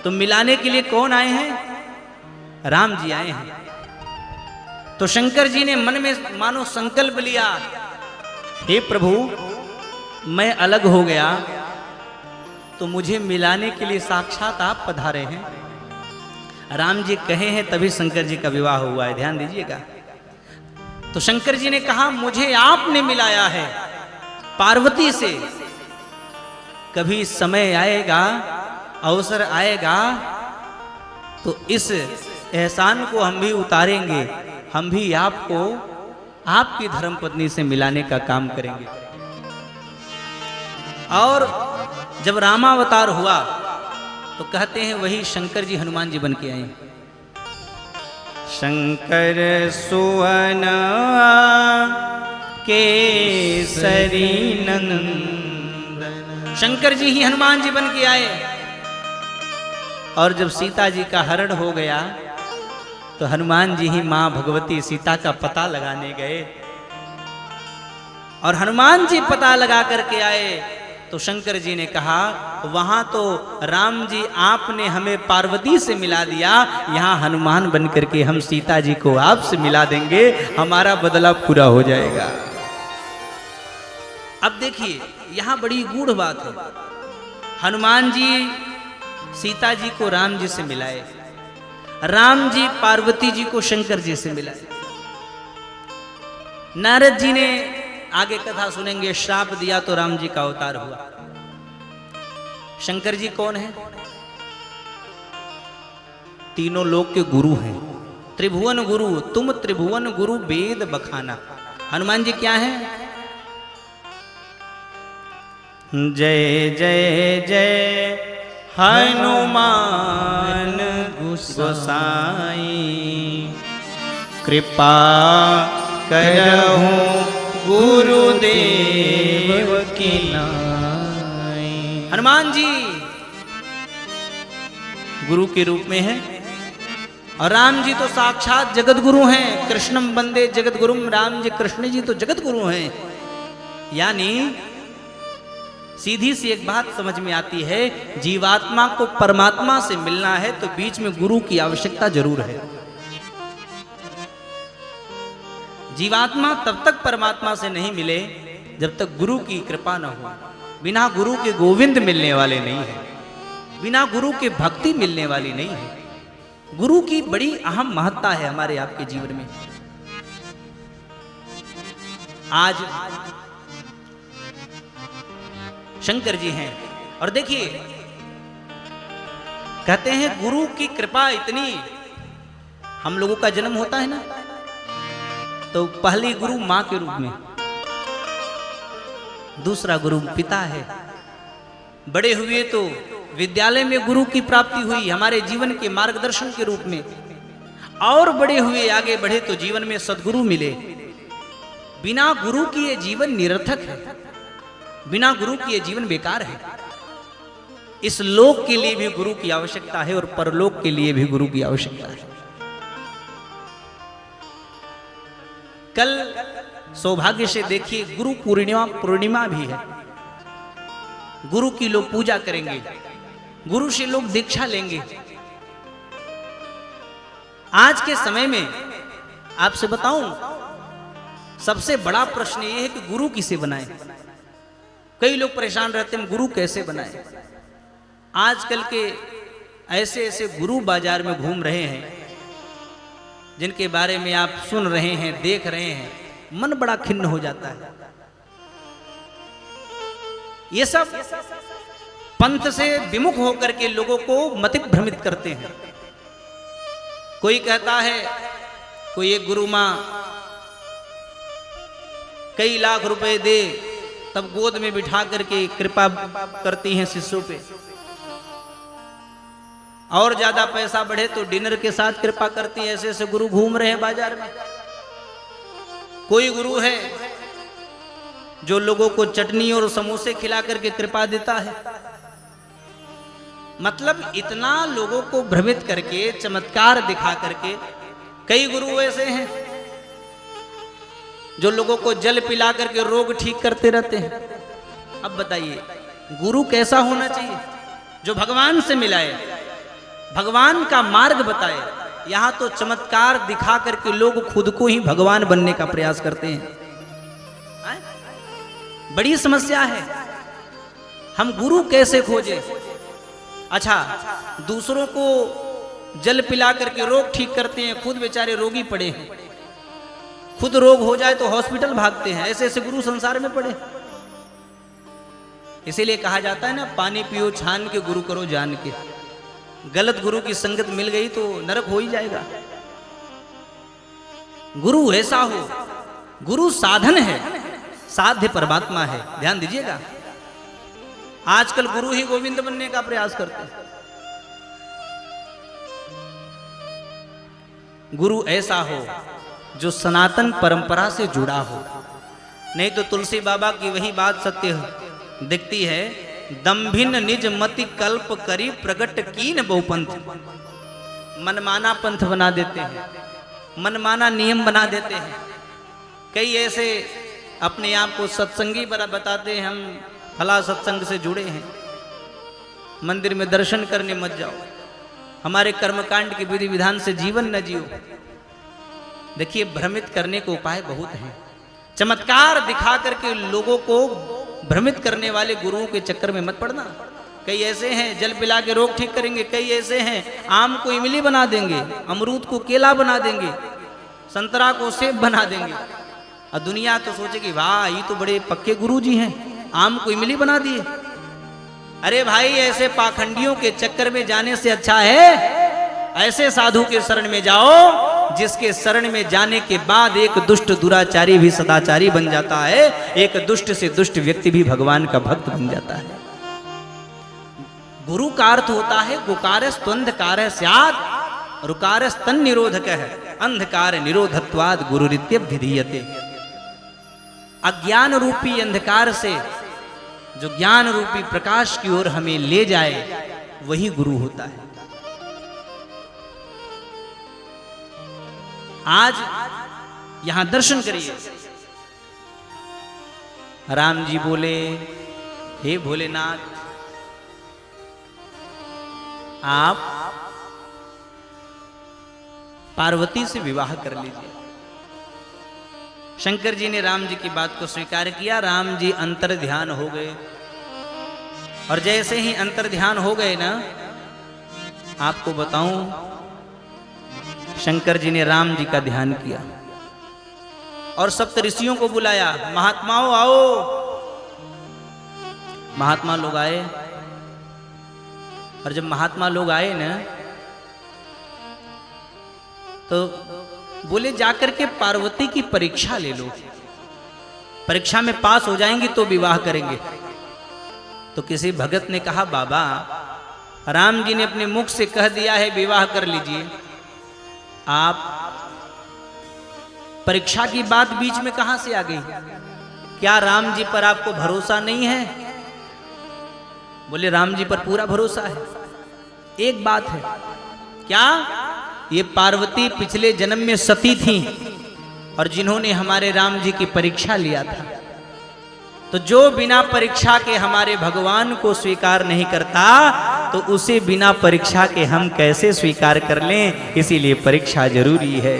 तो मिलाने के लिए कौन आए हैं? राम जी आए हैं। तो शंकर जी ने मन में मानो संकल्प लिया, हे प्रभु मैं अलग हो गया तो मुझे मिलाने के लिए साक्षात आप पधारे हैं। राम जी कहे हैं तभी शंकर जी का विवाह हुआ है, ध्यान दीजिएगा। तो शंकर जी ने कहा, मुझे आपने मिलाया है पार्वती से, कभी समय आएगा, अवसर आएगा तो इस एहसान को हम भी उतारेंगे, हम भी आपको आपकी धर्मपत्नी से मिलाने का काम करेंगे। और जब रामावतार हुआ तो कहते हैं वही शंकर जी हनुमान जी बन के आए। शंकर सुवन केसरी नंदन, शंकर जी ही हनुमान जी बन के आए। और जब सीता जी का हरण हो गया तो हनुमान जी ही मां भगवती सीता का पता लगाने गए, और हनुमान जी पता लगा करके आए तो शंकर जी ने कहा, वहां तो राम जी आपने हमें पार्वती से मिला दिया, यहां हनुमान बन करके हम सीता जी को आपसे मिला देंगे, हमारा बदला पूरा हो जाएगा। अब देखिए यहां बड़ी गूढ़ बात है, हनुमान जी सीता जी को राम जी से मिलाए, राम जी पार्वती जी को शंकर जी से मिलाए। नारद जी ने, आगे कथा सुनेंगे, श्राप दिया तो राम जी का अवतार हुआ। शंकर जी कौन है? तीनों लोक के गुरु हैं, त्रिभुवन गुरु, तुम त्रिभुवन गुरु वेद बखाना। हनुमान जी क्या है? जय जय जय हनुमान गोसाई, कृपा करहु गुरुदेव की नाई। हनुमान जी गुरु के रूप में है, और राम जी तो साक्षात जगत गुरु हैं। कृष्णम वंदे जगत गुरुम, राम जी कृष्ण जी तो जगत गुरु हैं। यानी सीधी सी एक बात समझ में आती है, जीवात्मा को परमात्मा से मिलना है तो बीच में गुरु की आवश्यकता जरूर है। जीवात्मा तब तक परमात्मा से नहीं मिले जब तक गुरु की कृपा न हो। बिना गुरु के गोविंद मिलने वाले नहीं है, बिना गुरु के भक्ति मिलने वाली नहीं है। गुरु की बड़ी अहम महत्ता है हमारे आपके जीवन में। आज शंकर जी हैं और देखिए कहते हैं गुरु की कृपा इतनी, हम लोगों का जन्म होता है ना तो पहली गुरु मां के रूप में, दूसरा गुरु पिता है, बड़े हुए तो विद्यालय में गुरु की प्राप्ति हुई हमारे जीवन के मार्गदर्शन के रूप में, और बड़े हुए आगे बढ़े तो जीवन में सद्गुरु मिले। बिना गुरु की ये जीवन निरर्थक है, बिना गुरु की ये जीवन बेकार है। इस लोक के लिए भी गुरु की आवश्यकता है और परलोक के लिए भी गुरु की आवश्यकता है। कल सौभाग्य से देखिए गुरु पूर्णिमा भी है। गुरु की लोग पूजा करेंगे, गुरु से लोग दीक्षा लेंगे। आज के समय में आपसे बताऊं, सबसे बड़ा प्रश्न यह है कि गुरु किसे बनाए। कई लोग परेशान रहते हैं गुरु कैसे बनाए। आजकल के ऐसे ऐसे गुरु बाजार में घूम रहे हैं जिनके बारे में आप सुन रहे हैं, देख रहे हैं, मन बड़ा खिन्न हो जाता है। ये सब पंथ से विमुख होकर के लोगों को मति भ्रमित करते हैं। कोई कहता है कोई एक गुरु मां कई लाख रुपए दे तब गोद में बिठा करके कृपा करती हैं शिष्यों पे, और ज्यादा पैसा बढ़े तो डिनर के साथ कृपा करती है। ऐसे ऐसे गुरु घूम रहे हैं बाजार में। कोई गुरु है जो लोगों को चटनी और समोसे खिला करके कृपा देता है। मतलब इतना लोगों को भ्रमित करके, चमत्कार दिखा करके। कई गुरु ऐसे हैं जो लोगों को जल पिला करके रोग ठीक करते रहते हैं। अब बताइए गुरु कैसा होना चाहिए? जो भगवान से मिलाए, भगवान का मार्ग बताए। यहां तो चमत्कार दिखा करके लोग खुद को ही भगवान बनने का प्रयास करते हैं। बड़ी समस्या है। हम गुरु कैसे खोजें? अच्छा, दूसरों को जल पिला करके रोग ठीक करते हैं, खुद बेचारे रोगी पड़े हैं। खुद रोग हो जाए तो हॉस्पिटल भागते हैं। ऐसे ऐसे गुरु संसार में पड़े। इसीलिए कहा जाता है ना, पानी पियो छान के, गुरु करो जान के। गलत गुरु की संगत मिल गई तो नरक हो ही जाएगा। गुरु ऐसा हो, गुरु साधन है, साध्य परमात्मा है। ध्यान दीजिएगा, आजकल गुरु ही गोविंद बनने का प्रयास करते हैं। गुरु ऐसा हो जो सनातन परंपरा से जुड़ा हो। नहीं तो तुलसी बाबा की वही बात सत्य दिखती है, दम्भिन निज मति कल्प करी प्रगट कीन बहुपंथ। मनमाना पंथ बना देते हैं, मनमाना नियम बना देते हैं। कई ऐसे अपने आप को सत्संगी बड़ा बताते हैं, हम फला सत्संग से जुड़े हैं। मंदिर में दर्शन करने मत जाओ, हमारे कर्मकांड के विधि विधान से जीवन न जियो। देखिए, भ्रमित करने के उपाय बहुत हैं। चमत्कार दिखा करके लोगों को भ्रमित करने वाले गुरुओं के चक्कर में मत पड़ना। कई ऐसे हैं जल पिला के रोग ठीक करेंगे, कई ऐसे हैं आम को इमली बना देंगे, अमरूद को केला बना देंगे, संतरा को सेब बना देंगे। और दुनिया तो सोचेगी वाह ये तो बड़े पक्के गुरु जी हैं, आम को इमली बना दिए। अरे भाई, ऐसे पाखंडियों के चक्कर में जाने से अच्छा है ऐसे साधु के शरण में जाओ जिसके शरण में जाने के बाद एक दुष्ट दुराचारी भी सदाचारी बन जाता है, एक दुष्ट से दुष्ट व्यक्ति भी भगवान का भक्त बन जाता है। गुरु का अर्थ होता है गुकारस्त्वंधकार स्यात् रुकारस्तन निरोधकः अंधकार निरोधत्वाद गुरुरित्यभिधीयते। अज्ञान रूपी अंधकार से जो ज्ञान रूपी प्रकाश की ओर हमें ले जाए वही गुरु होता है। आज यहां दर्शन करिए। राम जी बोले, हे भोलेनाथ, आप पार्वती से विवाह कर लीजिए। शंकर जी ने राम जी की बात को स्वीकार किया। राम जी अंतर ध्यान हो गए, और जैसे ही अंतर ध्यान हो गए ना, आपको बताऊं, शंकर जी ने राम जी का ध्यान किया और सप्त ऋषियों को बुलाया, महात्माओं आओ। महात्मा लोग आए, और जब महात्मा लोग आए ना, तो बोले जाकर के पार्वती की परीक्षा ले लो, परीक्षा में पास हो जाएंगी तो विवाह करेंगे। तो किसी भगत ने कहा, बाबा राम जी ने अपने मुख से कह दिया है विवाह कर लीजिए, आप परीक्षा की बात बीच में कहां से आ गई? क्या राम जी पर आपको भरोसा नहीं है? बोले राम जी पर पूरा भरोसा है। एक बात है, क्या? ये पार्वती पिछले जन्म में सती थी, और जिन्होंने हमारे राम जी की परीक्षा लिया था। तो जो बिना परीक्षा के हमारे भगवान को स्वीकार नहीं करता, तो उसे बिना परीक्षा के हम कैसे स्वीकार कर लें? इसीलिए परीक्षा जरूरी है।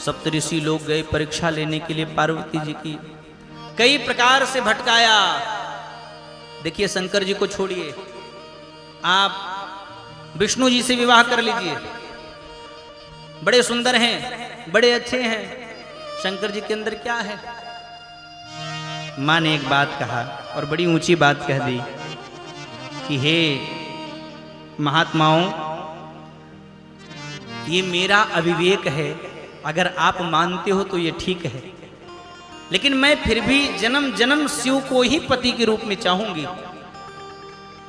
सप्तऋषि लोग गए परीक्षा लेने के लिए पार्वती जी की, कई प्रकार से भटकाया। देखिए, शंकर जी को छोड़िए, आप विष्णु जी से विवाह कर लीजिए, बड़े सुंदर हैं, बड़े अच्छे हैं, शंकर जी के अंदर क्या है? माँ ने एक बात कहा और बड़ी ऊंची बात कह दी कि हे महात्माओं, ये मेरा अविवेक है, अगर आप मानते हो तो ये ठीक है, लेकिन मैं फिर भी जन्म जन्म शिव को ही पति के रूप में चाहूंगी।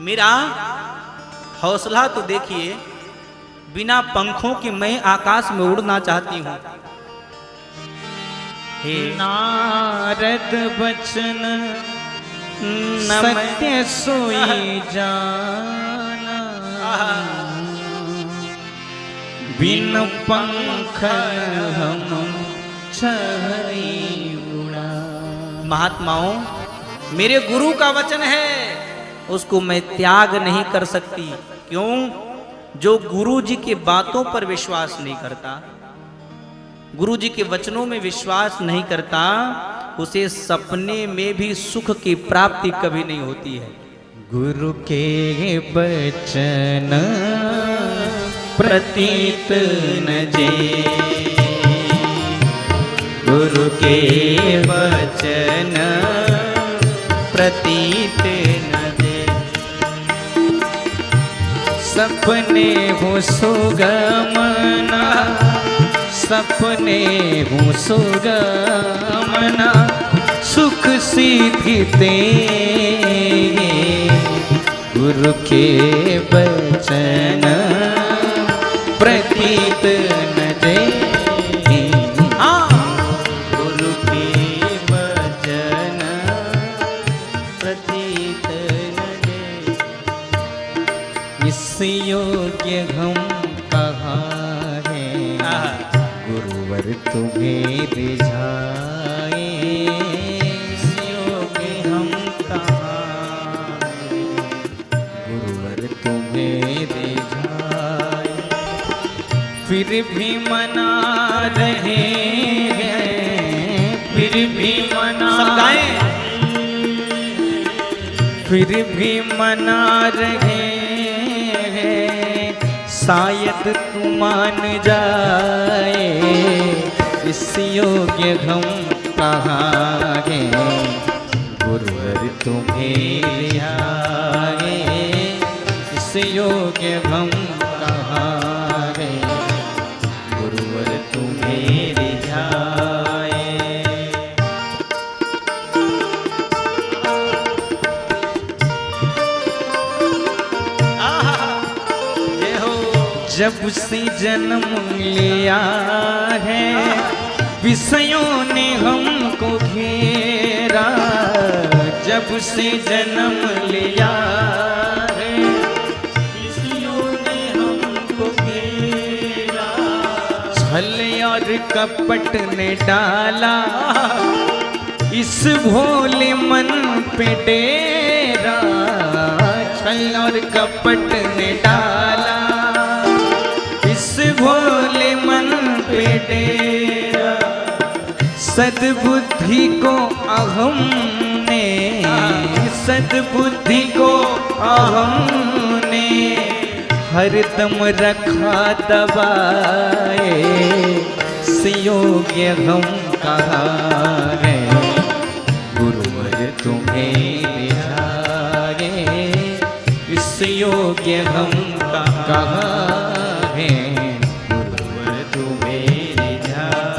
मेरा हौसला तो देखिए, बिना पंखों के मैं आकाश में उड़ना चाहती हूं। हे नारद बचन सत्य सोई जाना, बिन पंख हम छई उड़ा। महात्माओं, मेरे गुरु का वचन है, उसको मैं त्याग नहीं कर सकती। क्यों? जो गुरु जी की बातों पर विश्वास नहीं करता, गुरु जी के वचनों में विश्वास नहीं करता, उसे सपने में भी सुख की प्राप्ति कभी नहीं होती है। गुरु के बचन प्रतीत न जे, गुरु के वचन प्रतीत न जे। सपने हो सुगमना, सपने हो सुगमना, सुख सिद्धि ते गुरु के वचन प्रतीत न जे। गुरु के वचन प्रतीत न जे। इस योग्य हम कहाँ है, गुरुवर तुम्हें रिझाए। इस योग्य हम कहाँ है, गुरुवर तुम्हें रिझाए। फिर भी मना रहे हैं, फिर भी मना, सब गाएं। फिर भी मना रहे शायद तू मान जाए। इस योग्य हम कहाँ हैं, गुरुवर तुम्हें रिझाए। इस योग्य हम कहाँ हैं, गुरुवर तुम्हें रिझाए। जब से जन्म लिया है विषयों ने हमको घेरा, जब से जन्म लिया है विषयों ने हमको घेरा। छल और कपट ने डाला इस भोले मन पे डेरा। छल और कपट ने डाला इस भोले मन पे डेरा। सद्बुद्धि को अहम ने, सद्बुद्धि को अहम ने हरदम रखा दबाए, इस योग्य हम कहाँ है गुरुवर तुम्हें रिझाए, इस योग्य हम कहाँ है गुरुवर तुम्हें रिझाए।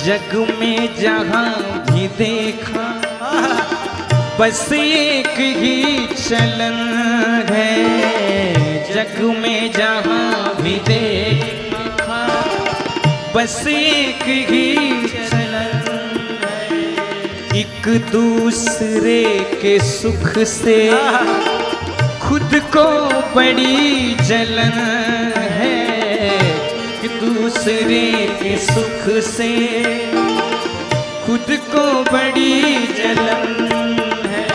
जग में जहाँ भी देखा बस एक ही चलन है, जग में जहाँ भी देखा बस एक ही चलन है, एक दूसरे के सुख से खुद को बड़ी जलन है, एक दूसरे के सुख से खुद को बड़ी जलन है,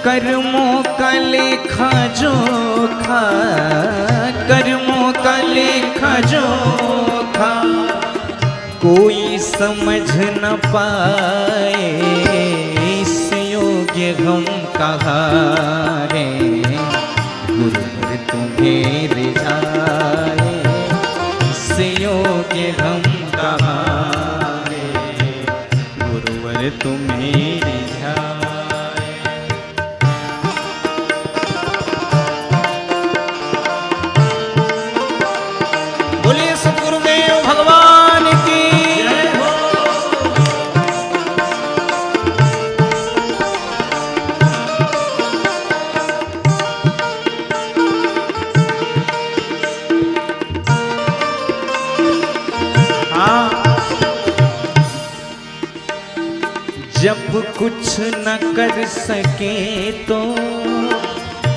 कर्मों का लेखा जोखा, कर्मों का लेखा जोखा कोई समझ न पाए, इस योग्य हम कहाँ है गुरुवर तुम्हें रिझाए, इस योग्य हम कहाँ है गुरुवर तुम्हें रिझाए। बोलिए सद्गुरुदेव भगवान की। जब कुछ न कर सके तो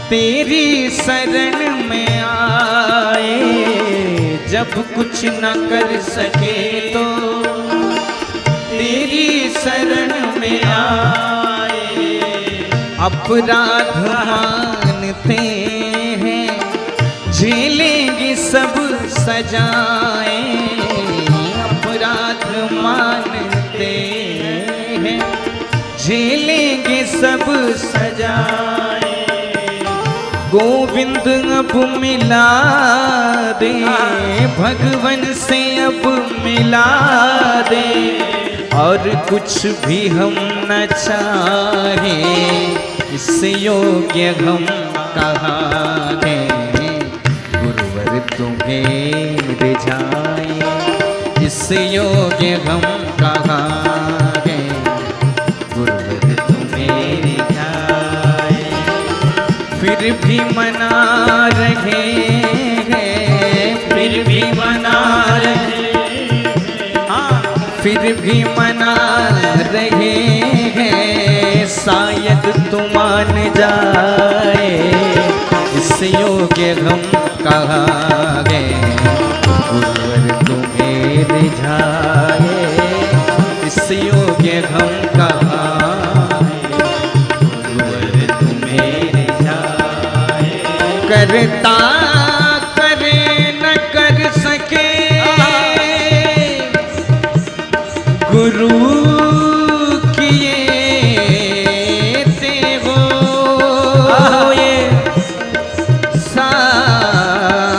तेरी शरण में आए, जब कुछ न कर सके तो तेरी शरण में आए, अपराध मानते हैं झेलेंगे सब सजाएं, अपराध मानते हैं झेलेंगे सब सजाए, गोविंद अब मिला दे, भगवन से अब मिला दे, और कुछ भी हम न चाहे, इस योग्य हम कहाँ हैं गुरुवर तुम्हें रिझाए, इस योग्य हम कहाँ हैं गुरुवर तुम्हें रिझाए। फिर भी मना रहे हैं, फिर भी मना रहे, हाँ फिर भी मना रहे हैं, शायद तुम मान जाए, इस योग्य हम कहाँ गए गुरुवर तुम्हें रिझाए, इस योग्य हम कहाँ गुरुवर तुम्हें रिझाए। करता करे न कर सके गुरु किए ते हो ये सात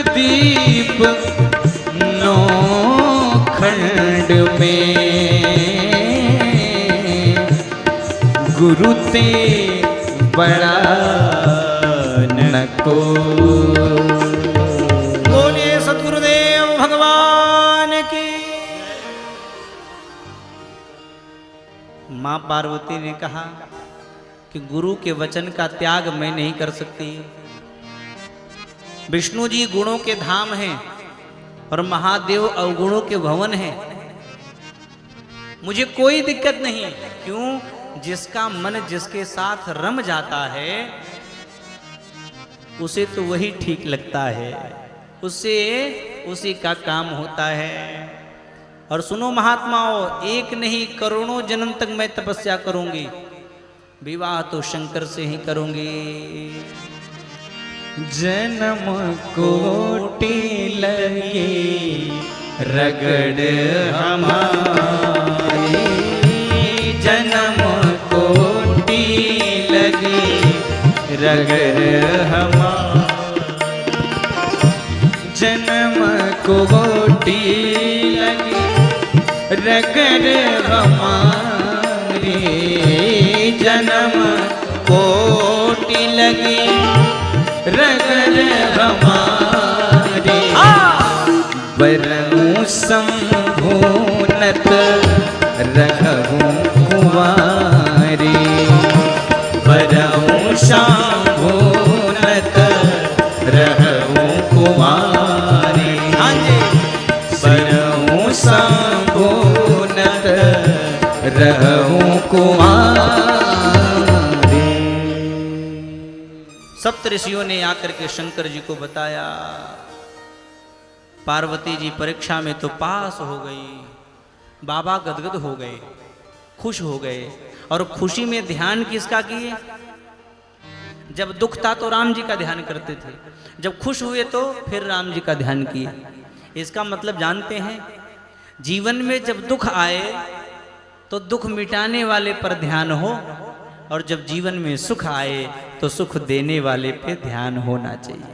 दीप नौ खंड में, गुरु ते बड़ा न को। बोलिए सद्गुरुदेव भगवान की। मां पार्वती ने कहा कि गुरु के वचन का त्याग मैं नहीं कर सकती। विष्णु जी गुणों के धाम हैं और महादेव अवगुणों के भवन हैं, मुझे कोई दिक्कत नहीं। क्यों? जिसका मन जिसके साथ रम जाता है उसे तो वही ठीक लगता है। उससे उसी का काम होता है। और सुनो महात्माओं, एक नहीं करोड़ों जन्म तक मैं तपस्या करूंगी, विवाह तो शंकर से ही करूंगी। जन्म कोटि लगे रगड़ हमारी, जन्म कोटि लगे रगड़ हमारी, जन्म कोटि लगे रगड़ हमारी, जन्म कोटि लगे रगड़ हमारी, वरनु संभूनत रहूं कुंवारी, वरनु संभूनत रहूं कुंवारी, वरनु संभूनत रहूं कुंवारी। सप्त ऋषियों ने आकर के शंकर जी को बताया। पार्वती जी परीक्षा में तो पास हो गई। बाबा गदगद हो गए, खुश हो गए। और खुशी में ध्यान किसका किए? जब दुख था तो राम जी का ध्यान करते थे, जब खुश हुए तो फिर राम जी का ध्यान किए। इसका मतलब जानते हैं, जीवन में जब दुख आए तो दुख मिटाने वाले पर ध्यान हो, और जब जीवन में सुख आए तो सुख देने वाले पे ध्यान होना चाहिए।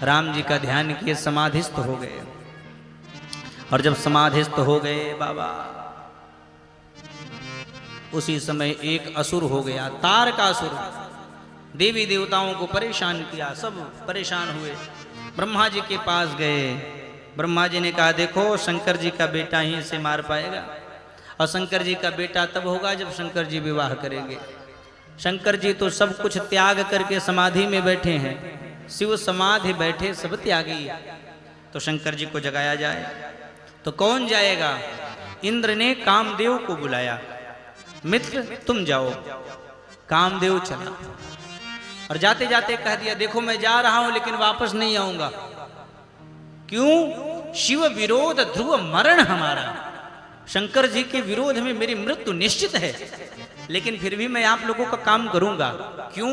राम जी का ध्यान किए, समाधिस्थ हो गए। और जब समाधिस्थ हो गए बाबा, उसी समय एक असुर हो गया, तार का असुर। देवी देवताओं को परेशान किया, सब परेशान हुए। ब्रह्मा जी के पास गए। ब्रह्मा जी ने कहा, देखो शंकर जी का बेटा ही इसे मार पाएगा, और शंकर जी का बेटा तब होगा जब शंकर जी विवाह करेंगे। शंकर जी तो सब कुछ त्याग करके समाधि में बैठे हैं। शिव समाधि बैठे सब त्यागी। तो शंकर जी को जगाया जाए तो कौन जाएगा? इंद्र ने कामदेव को बुलाया, मित्र तुम जाओ। कामदेव चला और जाते जाते कह दिया, देखो मैं जा रहा हूं लेकिन वापस नहीं आऊंगा। क्यों? शिव विरोध ध्रुव मरण हमारा। शंकर जी के विरोध में मेरी मृत्यु निश्चित है, लेकिन फिर भी मैं आप लोगों का काम करूंगा। क्यों?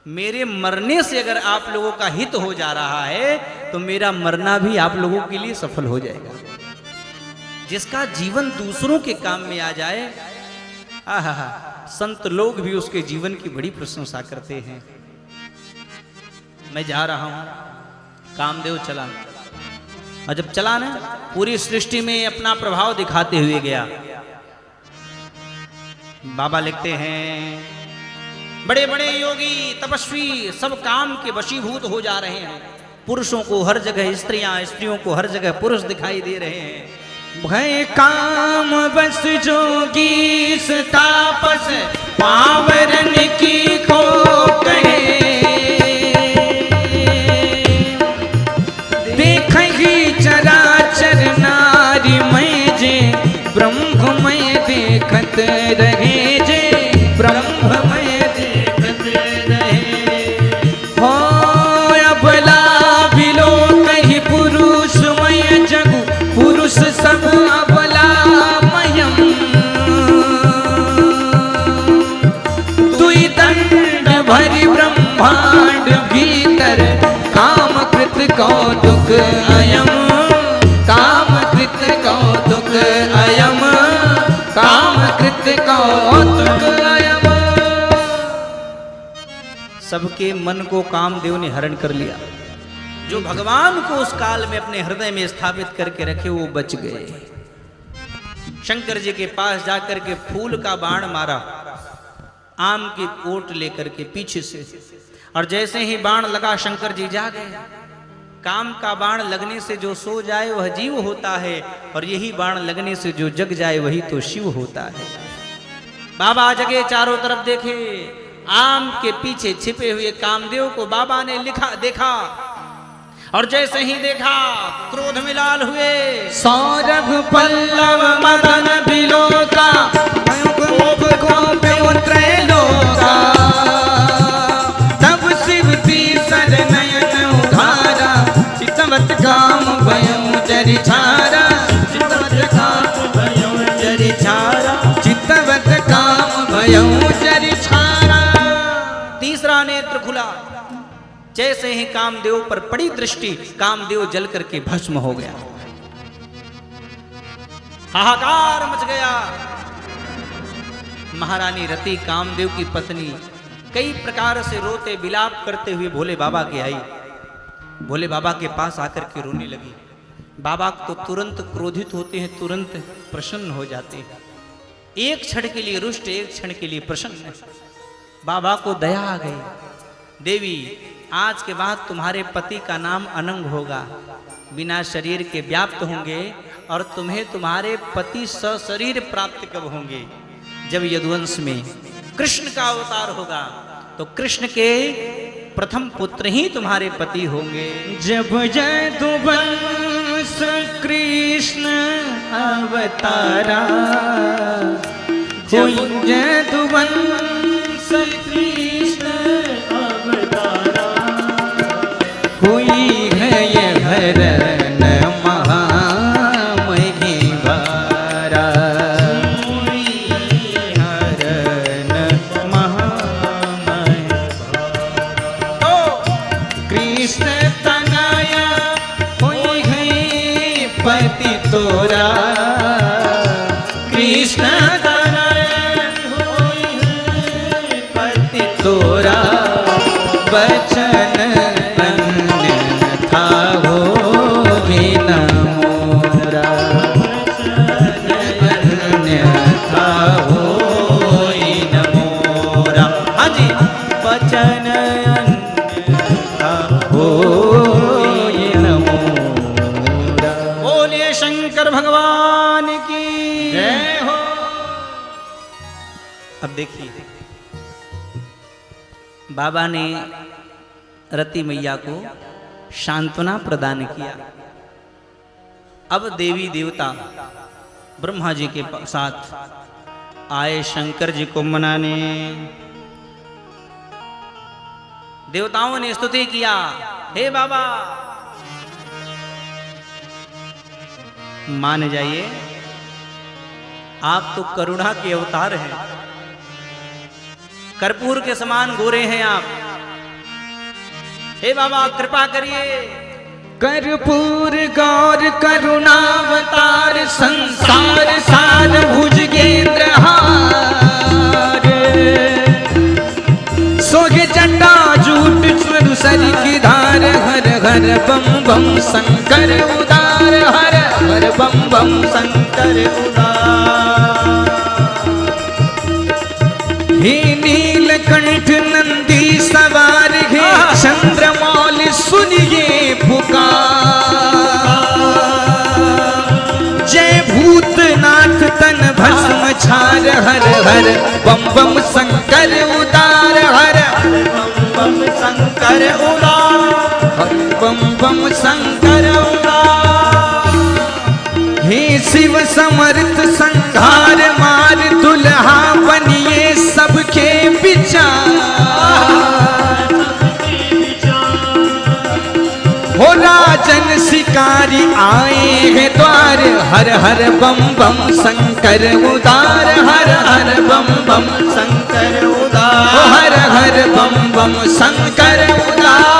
मेरे मरने से अगर आप लोगों का हित हो जा रहा है तो मेरा मरना भी आप लोगों के लिए सफल हो जाएगा। जिसका जीवन दूसरों के काम में आ जाए, आहा, संत लोग भी उसके जीवन की बड़ी प्रशंसा करते हैं। मैं जा रहा हूं। कामदेव चला, और जब चला ना, पूरी सृष्टि में अपना प्रभाव दिखाते हुए गया। बाबा लिखते हैं, बड़े बड़े योगी तपस्वी सब काम के वशीभूत हो जा रहे हैं। पुरुषों को हर जगह स्त्रियां, स्त्रियों को हर जगह पुरुष दिखाई दे रहे हैं। भय काम बस जोगी तापस पावरन की खो कहे, देखी चराचर नारी मैं जे ब्रह्ममय देखत रहे, जे ब्रह्ममय देखत रहे। हो अबला भिलो कही पुरुषमय जगु, पुरुष सब अबलामयम। दुई दंड भरि ब्रह्मांड भीतर, काम कृत कौतुक अयम, काम कृत कौतुक अयम, काम कृत कौतुक अयम। सबके मन को कामदेव ने हरण कर लिया। जो भगवान को उस काल में अपने हृदय में स्थापित करके रखे वो बच गए। शंकर जी के पास जाकर के फूल का बाण मारा, आम की पोट लेकर के पीछे से, और जैसे ही बाण लगा शंकर जी जा गए। काम का बाण लगने से जो सो जाए वह जीव होता है, और यही बाण लगने से जो जग जाए वही तो शिव होता है। बाबा जगे, चारों तरफ देखे, आम के पीछे छिपे हुए कामदेव को बाबा ने देखा, और जैसे ही देखा क्रोध में लाल हुए। सौरभ पल्लव मदन बिलोका, त्रैलोका, तब शिव तीसर नयन उघारे, हुआ। जैसे ही कामदेव पर पड़ी दृष्टि, कामदेव जल करके भस्म हो गया। हाहाकार मच गया। महारानी रति, कामदेव की पत्नी, कई प्रकार से रोते विलाप करते हुए भोले बाबा के आई। भोले बाबा के पास आकर के रोने लगी। बाबा तो तुरंत क्रोधित होते हैं, तुरंत प्रसन्न हो जाते हैं। एक क्षण के लिए रुष्ट, एक क्षण के लिए प्रसन्न। बाबा को दया आ गई। देवी, आज के बाद तुम्हारे पति का नाम अनंग होगा, बिना शरीर के व्याप्त होंगे, और तुम्हें तुम्हारे पति सशरीर प्राप्त कब होंगे? जब यदुवंश में कृष्ण का अवतार होगा, तो कृष्ण के प्रथम पुत्र ही तुम्हारे पति होंगे। जब यदुवंश कृष्ण अवतारा, जब यदुवंश कृष्ण अवतारा, हुई है ये हरण महामहिवारा, हुई हरण महामहिवारा। कृष्ण तनया हुई है पति तोरा, कृष्ण तोरा, बचन अन्यथा होगी न मोरा, अन्यथा होगी न मोरा। हाँ जी, बचन अन्यथा होगी न मोरा। बोलिए शंकर भगवान की जय हो। अब देखिए, बाबा ने रति मैया को सांत्वना प्रदान किया। अब देवी देवता ब्रह्मा जी के साथ आए शंकर जी को मनाने। देवताओं ने स्तुति किया, हे बाबा मान जाइए, आप तो करुणा के अवतार हैं, कर्पूर के समान गोरे हैं आप। हे बाबा कृपा करिए। कर्पूर गौर करुणावतार, संसार सार भुजगेंद्र हार, सोगे जटा जूट स्वरु सरी की धार, हर हर बम बम शंकर उदार, हर हर बम बम शंकर उदार। हे नीलकंठ नंदी सवार, हे चंद्रमौल सुनिए पुकार, जय भूतनाथ तन भस्म छार, हर हर बम बम शंकर उदार, हर बम बम शंकर उदार, हर बम बम शंकर उदार। हे शिव समर्थ संहार मार, दुल्हा बनिए सबके विचार, हो राजन शिकारी आए हैं द्वार, हर हर बम बम शंकर उदार, हर हर बम बम शंकर उदार, हर हर बम बम शंकर उदार।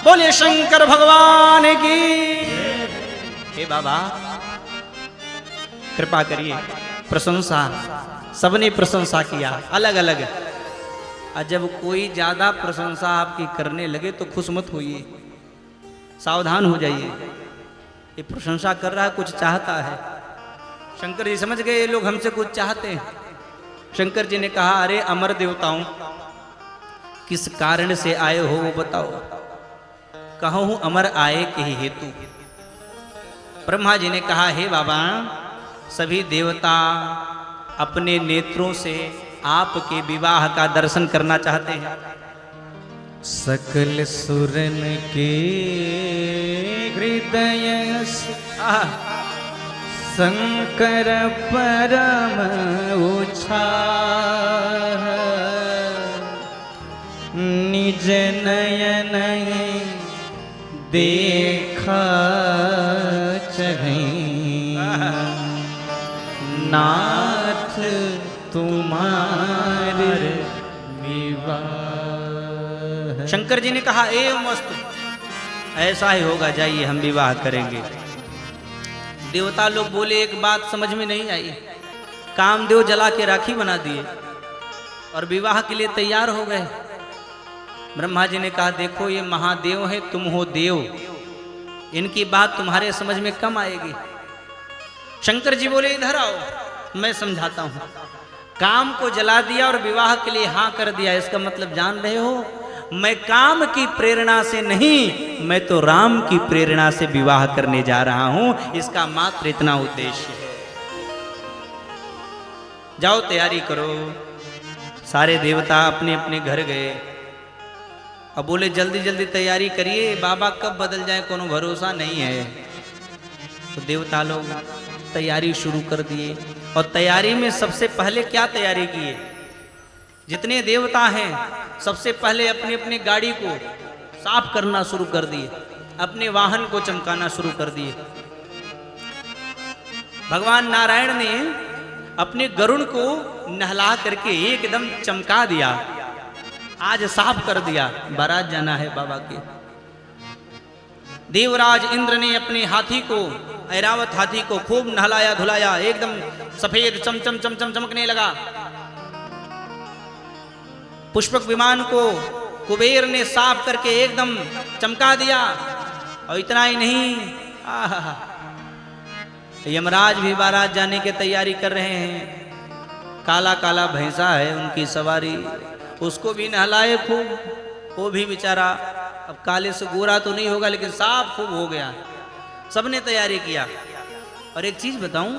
बोले शंकर भगवान की। हे बाबा कृपा करिए। प्रशंसा, सबने प्रशंसा किया अलग अलग। और जब कोई ज्यादा प्रशंसा आपकी करने लगे तो खुश मत होइए, सावधान हो जाइए। ये प्रशंसा कर रहा है, कुछ चाहता है। शंकर जी समझ गए ये लोग हमसे कुछ चाहते हैं। शंकर जी ने कहा, अरे अमर देवताओं, किस कारण से आए हो वो बताओ। कहूँ अमर आए के ही हेतु। ब्रह्मा जी ने कहा, हे बाबा, सभी देवता अपने नेत्रों से आपके विवाह का दर्शन करना चाहते हैं। सकल सुरन के हृदय शंकर परम उछाह, निज नयन देखा चहीं, नाथ तुम्हारे विवाह है। शंकर जी ने कहा एवं मस्तु, ऐसा ही होगा, जाइए हम विवाह करेंगे। देवता लोग बोले एक बात समझ में नहीं आई, कामदेव जला के राखी बना दिए और विवाह के लिए तैयार हो गए। ब्रह्मा जी ने कहा देखो ये महादेव है, तुम हो देव, इनकी बात तुम्हारे समझ में कम आएगी। शंकर जी बोले इधर आओ, मैं समझाता हूं। काम को जला दिया और विवाह के लिए हाँ कर दिया, इसका मतलब जान रहे हो, मैं काम की प्रेरणा से नहीं, मैं तो राम की प्रेरणा से विवाह करने जा रहा हूं, इसका मात्र इतना उद्देश्य है। जाओ तैयारी करो। सारे देवता अपने अपने घर गए। अब बोले जल्दी जल्दी तैयारी करिए, बाबा कब बदल जाए कोनो भरोसा नहीं है। तो देवता लोग तैयारी शुरू कर दिए और तैयारी में सबसे पहले क्या तैयारी किए, जितने देवता हैं सबसे पहले अपनी अपनी गाड़ी को साफ करना शुरू कर दिए, अपने वाहन को चमकाना शुरू कर दिए। भगवान नारायण ने अपने गरुड़ को नहला करके एकदम चमका दिया, आज साफ कर दिया, बारात जाना है बाबा के। देवराज इंद्र ने अपने हाथी को, ऐरावत हाथी को खूब नहलाया धुलाया, एकदम सफेद चमचम चमचम चमकने लगा। पुष्पक विमान को कुबेर ने साफ करके एकदम चमका दिया। और इतना ही नहीं, आहा, यमराज भी बारात जाने की तैयारी कर रहे हैं। काला काला भैंसा है उनकी सवारी, उसको भी नहलाए खूब, वो भी बेचारा अब काले से गोरा तो नहीं होगा लेकिन साफ खूब हो गया। सबने तैयारी किया। और एक चीज बताऊं,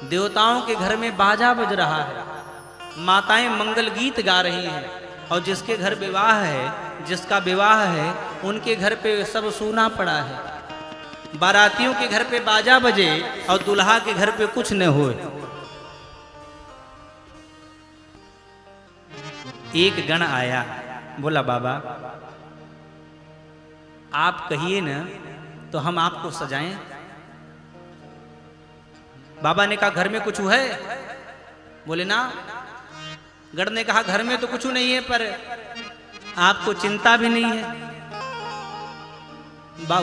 देवताओं के घर में बाजा बज रहा है, माताएं मंगल गीत गा रही हैं, और जिसके घर विवाह है, जिसका विवाह है, उनके घर पे सब सूना पड़ा है। बारातियों के घर पे बाजा बजे और दुल्हा के घर पे कुछ न हो। एक गण आया, बोला बाबा आप कहिए ना तो हम आपको सजाएं। बाबा ने कहा घर में कुछ है? बोले ना। गण ने कहा घर में तो कुछ नहीं है, पर आपको चिंता भी नहीं है।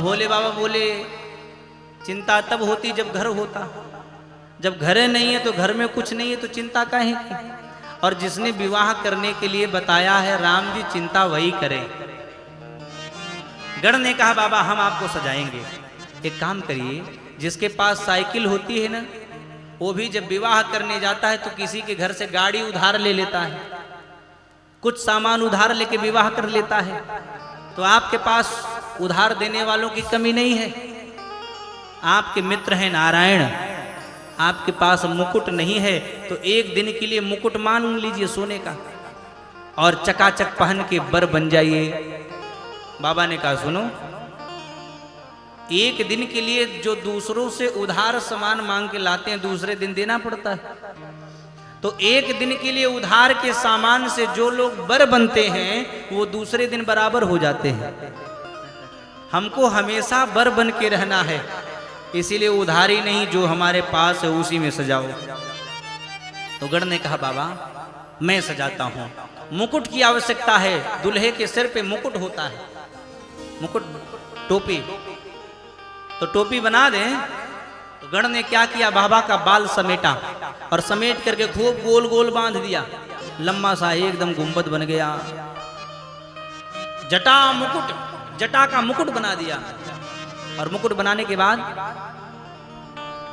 भोले बाबा बोले चिंता तब होती जब घर होता, जब घर नहीं है तो घर में कुछ नहीं है तो चिंता काहे की? और जिसने विवाह करने के लिए बताया है राम जी, चिंता वही करे। गण ने कहा बाबा हम आपको सजाएंगे। एक काम करिए, जिसके पास साइकिल होती है ना, वो भी जब विवाह करने जाता है तो किसी के घर से गाड़ी उधार ले लेता है, कुछ सामान उधार लेके विवाह कर लेता है। तो आपके पास उधार देने वालों की कमी नहीं है। आपके मित्र हैं नारायण, आपके पास मुकुट नहीं है तो एक दिन के लिए मुकुट मांग लीजिए सोने का और चकाचक पहन के बर बन जाइए। बाबा ने कहा सुनो, एक दिन के लिए जो दूसरों से उधार सामान मांग के लाते हैं दूसरे दिन देना पड़ता है, तो एक दिन के लिए उधार के सामान से जो लोग बर बनते हैं वो दूसरे दिन बराबर हो जाते हैं। हमको हमेशा बर बन के रहना है, इसीलिए उधारी नहीं, जो हमारे पास है उसी में सजाओ। तो गण ने कहा बाबा मैं सजाता हूं। मुकुट की आवश्यकता है, दुल्हे के सिर पे मुकुट होता है, मुकुट टोपी, तो टोपी बना दें। तो गण ने क्या किया, बाबा का बाल समेटा और समेट करके खूब गोल गोल बांध दिया, लंबा सा एकदम गुंबद बन गया। जटा मुकुट, जटा का मुकुट बना दिया। और मुकुट बनाने के बाद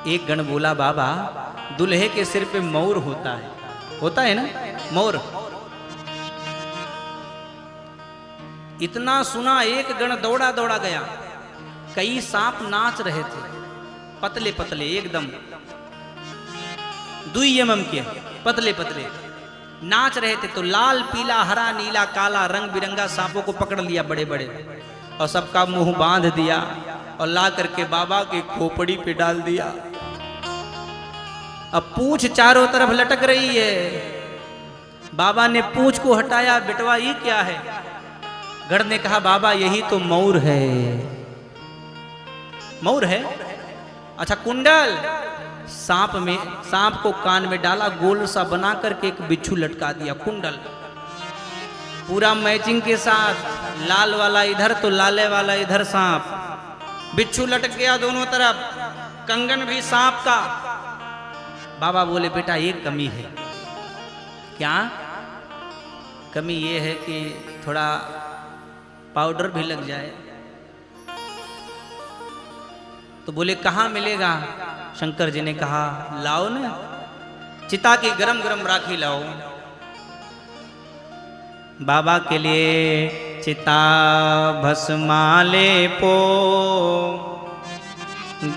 एक गण बोला बाबा दुल्हे के सिर पे मोर होता है ना मोर। इतना सुना एक गण दौड़ा दौड़ा गया। कई सांप नाच रहे थे, पतले पतले एकदम 2 mm के पतले पतले नाच रहे थे। तो लाल पीला हरा नीला काला रंग बिरंगा सांपों को पकड़ लिया बड़े बड़े और सबका मुंह बांध दिया और ला करके बाबा की खोपड़ी पे डाल दिया। अब पूंछ चारों तरफ लटक रही है। बाबा ने पूंछ को हटाया, बेटवा ये क्या है? गढ़ ने कहा बाबा यही तो मोर है। मोर है? अच्छा कुंडल। सांप को कान में डाला, गोल सा बना करके एक बिच्छू लटका दिया कुंडल। पूरा मैचिंग के साथ, लाल वाला इधर तो लाले वाला इधर सांप, बिच्छू लटक गया दोनों तरफ, कंगन भी सांप का। बाबा बोले बेटा एक कमी है। क्या कमी? ये है कि थोड़ा पाउडर भी लग जाए। तो बोले कहाँ मिलेगा? शंकर जी ने कहा लाओ ना, चिता की गरम गरम राखी लाओ। बाबा के लिए चिता भस्माले पो,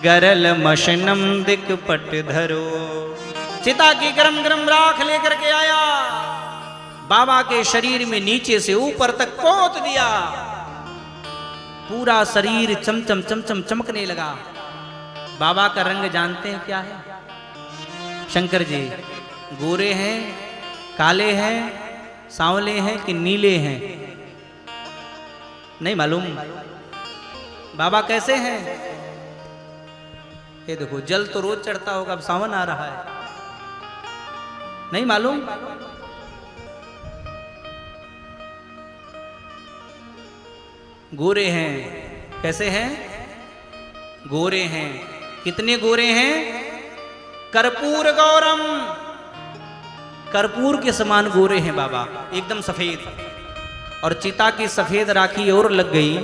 गरल मशनम दिक्पट धरो। चिता की गरम गरम राख लेकर के आया, बाबा के शरीर में नीचे से ऊपर तक पोत दिया। पूरा शरीर चमचम चमचम चमकने लगा। बाबा का रंग जानते हैं क्या है? शंकर जी गोरे हैं, काले हैं, सांवले हैं कि नीले हैं? नहीं मालूम। बाबा कैसे हैं? ये देखो जल तो रोज चढ़ता होगा, अब सावन आ रहा है, नहीं मालूम। गोरे हैं। कैसे हैं? गोरे हैं। कितने गोरे हैं? कर्पूर गौरम, कर्पूर के समान गोरे हैं बाबा, एकदम सफेद। और चिता की सफेद राखी और लग गई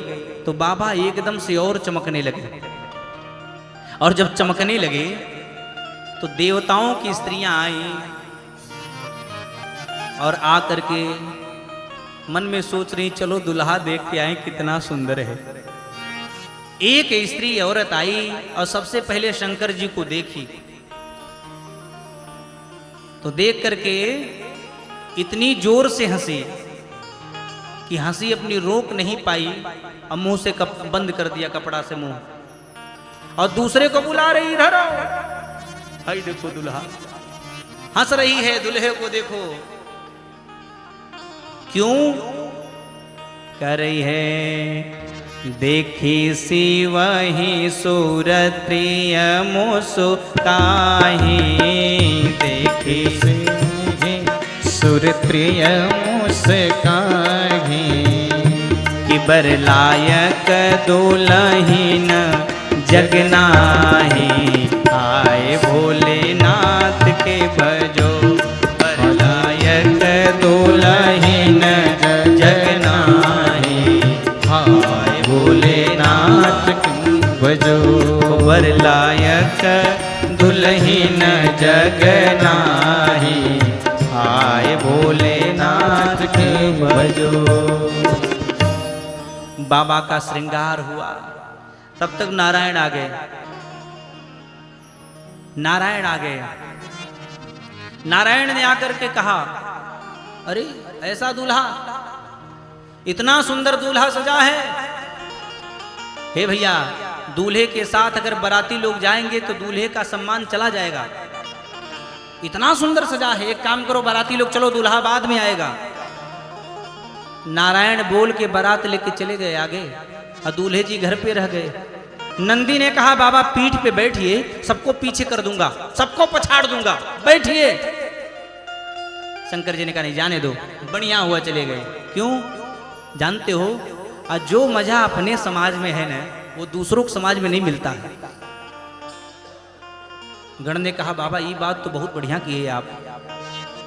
तो बाबा एकदम से और चमकने लगे। और जब चमकने लगे तो देवताओं की स्त्रियां आई और आकर के मन में सोच रही चलो दुल्हा देख के आए कितना सुंदर है। एक स्त्री औरत आई और सबसे पहले शंकर जी को देखी, तो देख करके इतनी जोर से हंसी कि हंसी अपनी रोक नहीं पाई और मुंह से बंद कर दिया कपड़ा से मुंह, और दूसरे को बुला रही इधर आओ, हाय देखो दुल्हा, हंस रही है दुल्हे को देखो। क्यों कर रही है? देखी सी वही सूरत प्रिय मुस्काही, देखी सी सूरत प्रिय मुस्काही, कि बरलायक दुल्हीन जगनाही, आए भोलेनाथ के भजो, बरलायक दुल्हीन जगनाही, आए भोलेनाथ के भजो, बरलायक दुल्हीन जगनाही, आए भोलेनाथ के भजो। बाबा का श्रृंगार हुआ, तब तक नारायण आ गए। नारायण आ गए। नारायण ने आकर के कहा अरे ऐसा दूल्हा, इतना सुंदर दूल्हा सजा है। हे भैया, दूल्हे के साथ अगर बाराती लोग जाएंगे तो दूल्हे का सम्मान चला जाएगा। इतना सुंदर सजा है, एक काम करो बाराती लोग चलो, दूल्हा बाद में आएगा। नारायण बोल के बारात लेके चले गए आगे और दूल्हे जी घर पे रह गए। नंदी ने कहा बाबा पीठ पे बैठिए, सबको पीछे कर दूंगा, सबको पछाड़ दूंगा, बैठिए। शंकर जी ने कहा नहीं जाने दो, बढ़िया हुआ चले गए। क्यों? जानते हो आज जो मजा अपने समाज में है ना वो दूसरों के समाज में नहीं मिलता है। गण ने कहा बाबा ये बात तो बहुत बढ़िया की है आप।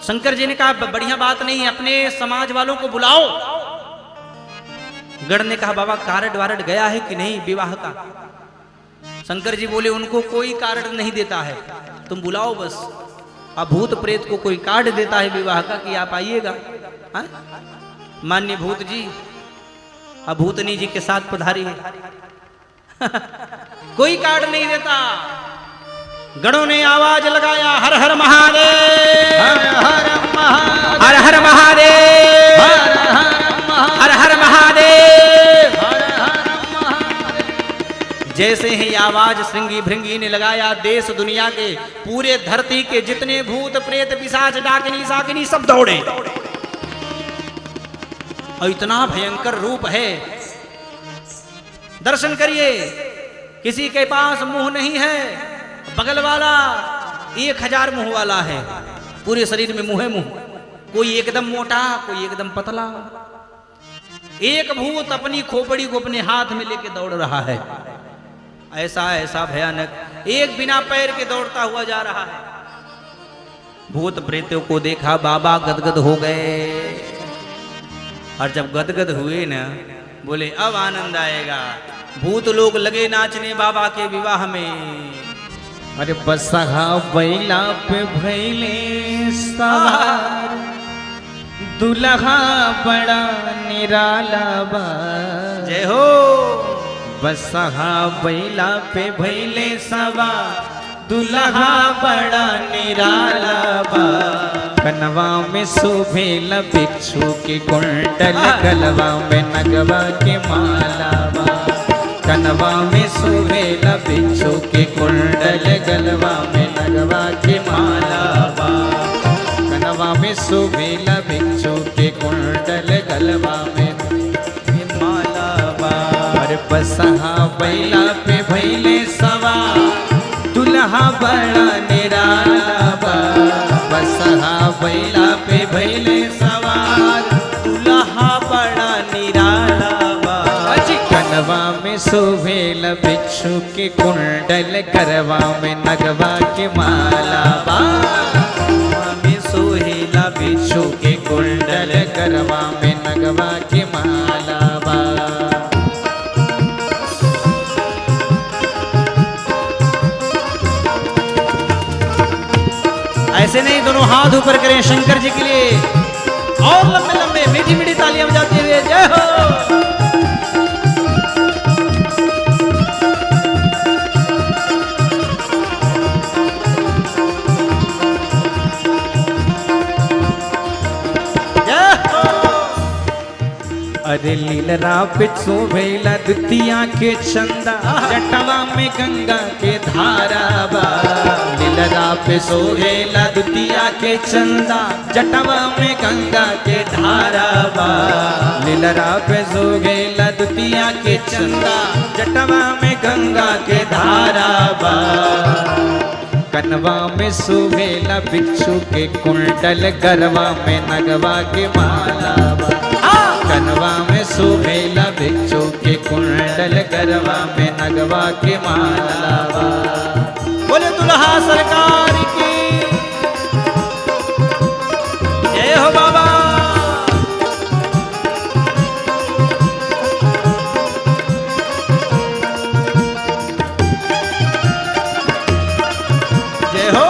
शंकर जी ने कहा बढ़िया बात नहीं, अपने समाज वालों को बुलाओ। गण ने कहा बाबा कार्ड वारड गया है कि नहीं विवाह का? शंकर जी बोले उनको कोई कार्ड नहीं देता है, तुम बुलाओ बस। अब भूत प्रेत को कोई कार्ड देता है विवाह का कि आप आइएगा? मान्य भूत जी, अब भूतनी जी के साथ पधारी है। कोई कार्ड नहीं देता। गणों ने आवाज लगाया हर हर महादेव, हर हर महादेव, हर हर महादेव। जैसे ही आवाज श्रृंगी भृंगी ने लगाया, देश दुनिया के पूरे धरती के जितने भूत प्रेत पिशाच डाकिनी साकिनी सब दौड़े। और इतना भयंकर रूप है, दर्शन करिए। किसी के पास मुंह नहीं है, बगल वाला 1000 मुंह वाला है, पूरे शरीर में मुंह है मुंह, कोई एकदम मोटा, कोई एकदम पतला। एक भूत अपनी खोपड़ी को अपने हाथ में लेके दौड़ रहा है, ऐसा ऐसा भयानक। एक बिना पैर के दौड़ता हुआ जा रहा है। भूत प्रेतों को देखा, बाबा गदगद हो गए। और जब गदगद हुए ना, बोले अब आनंद आएगा। भूत लोग लगे नाचने बाबा के विवाह में। अरे बसहा बैला पे भैले सवार, दुल्हा बड़ा निराला बा। जय हो। बसहा बैला पे भैले सवार, दुल्हा बड़ा निराला बा। कनवा में शोभेल भिक्षु के कुंडल, गलवा में नगवा के माला बा। कनवा में शोभेल भिक्षु के कुंडल, गलवा में नगवा के माला बा। कनवा में शोभेल भिक्षु के कुंडल, गलवा में माला बा। अरे बसहा बैला पे भैले सवार, दुल्हा बड़ा निराला बा। बसहा बैला पे भैले सवार, दुल्हा बड़ा निराला बा। कनवा में शोभेल भिक्षु के कुंडल, करवा में नगवा के माला बा। में सोहेला भिक्षु के कुंडल, करवा में नगवा के माला बा। ऐसे नहीं, दोनों हाथ ऊपर करें शंकर जी के लिए, और लंबे लंबे मीठी मीठी तालियां बजाते हुए जय हो। अरे लीलरा पे शोभेला द्वितीया के चंदा, जटवा में गंगा के धारा बा। लीलरा पे शोभेला द्वितीया के चंदा, जटवा में गंगा के धारा बा। लीलरा पे शोभेला द्वितीया के चंदा, जटवा में गंगा के धारा बा। कनवा में शोभेला भिक्षु के कुंडल, गरवा में नगवा के माला बा। कनवा में शोभेला भिक्षु के कुंडल, गरवा में नगवा के माला बा। बोले दुल्हा सरकार की जय हो बाबा। जय हो।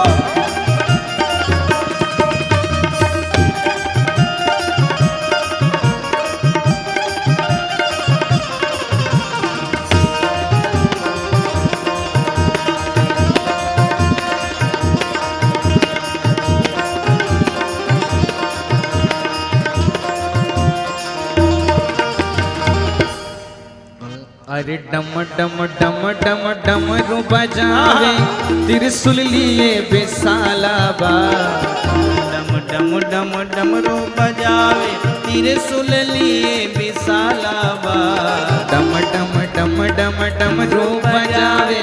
अरे डम डम डम डम डमरू बजावे, त्रिशूल लिए बेसाला बा। डम डम डम डमरू बजावे, त्रिशूल लिए विशाला बा। डम डम डम डम डमरू बजावे,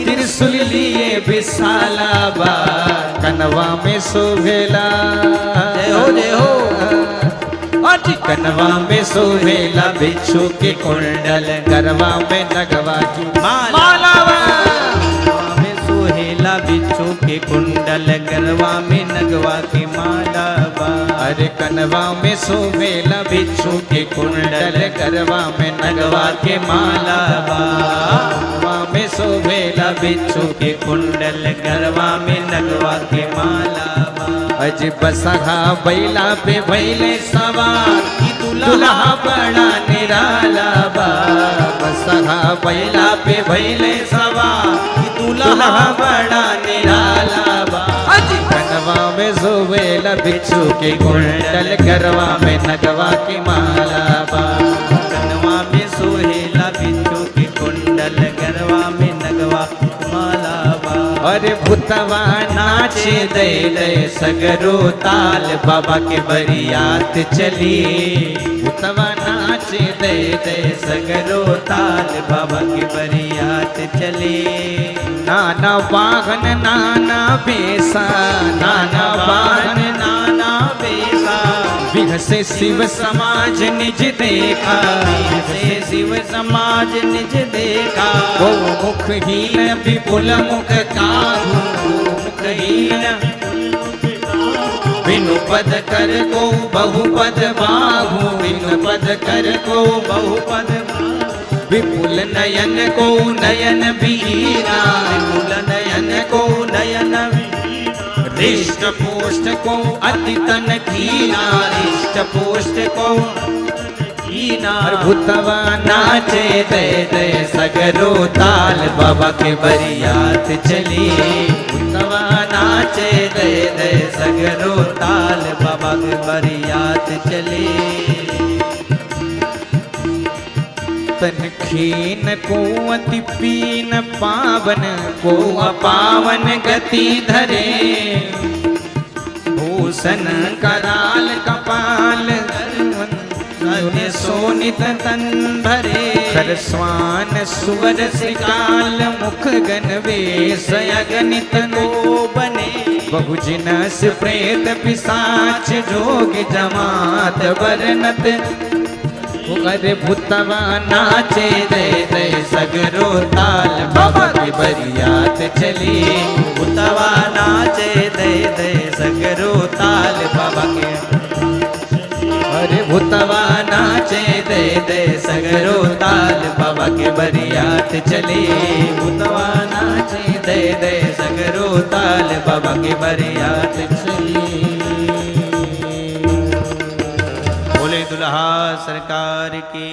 त्रिशूल लिए बेसाला बा। कनवा में शोभेला जय हो जय हो। कनवा में शोभेला भिक्षु के कुंडल, गरवा में नगवा की माला बा। में सोहेला भिक्षु के कुंडल, गरवा में नगवा की माला बा। अरे कनवा में शोभेला भिक्षु के कुंडल, गरवा में नगवा के माला बा। कनवा में शोभेला भिक्षु के कुंडल, गरवा में नगवा के माला बा। अज बसहा बैला पे भैले सवार, दुल्हा बड़ा निराला बा। बसहा बैला पे भैले सवार, दुल्हा बड़ा निराला बा। कनवा में शोभेला भिक्षु के कुंडल, गरवा में नगवा की माला बा। कनवा में सोहेला भिक्षु के कुंडल, गरवा में नगवा माला बा। अरे भूतवा नाचे दे दे सगरो ताल, बाबा के बरियात चली। भूतवा नाचे दे दे सगरो ताल, बाबा की बरियात चले। नाना वाहन नाना बेसा, नाना वाहन नाना बेसा। विहसे शिव समाज निज देखा, से शिव समाज निज देखा। गो मुखहीन विपुल मुख काहू, मुखहीन बिनु पद कर को बहुपद बाहू, बिनु पद कर को बहुपद विपुल नयन को नयन वीरा, विपुल नयन को नयन हृष्ट पुष्ट को अति तन कीना, हृष्ट पुष्ट को कीना। भूतवा नाचे दे दे सगरो ताल, बाबा के बरियात चली। भूतवा नाचे दे दे सगरो ताल, बाबा के बरियात चली। तन खीन को अति पीन, पावन को अपावन गति धरे। भूषण कराल कपाल, सोनित तन भरे। खरस्वान सुवर श्रीकाल, मुख गण वेश अगणित को बने। बहुजिनस प्रेत पिशाच जोग जमात वर्णत। अरे भूतवा नाचे दे दे सगरो ताल, बाबा की बरियात चली। भूतवा नाचे दे दे सगरो ताल, बाबा के। अरे भूतवा नाचे दे दे सगरो ताल, बाबा के बरियात चली। भूतवा नाचे दे दे सगरो ताल, बाबा के बरियात चली। बोले दुल्हा सरकार की।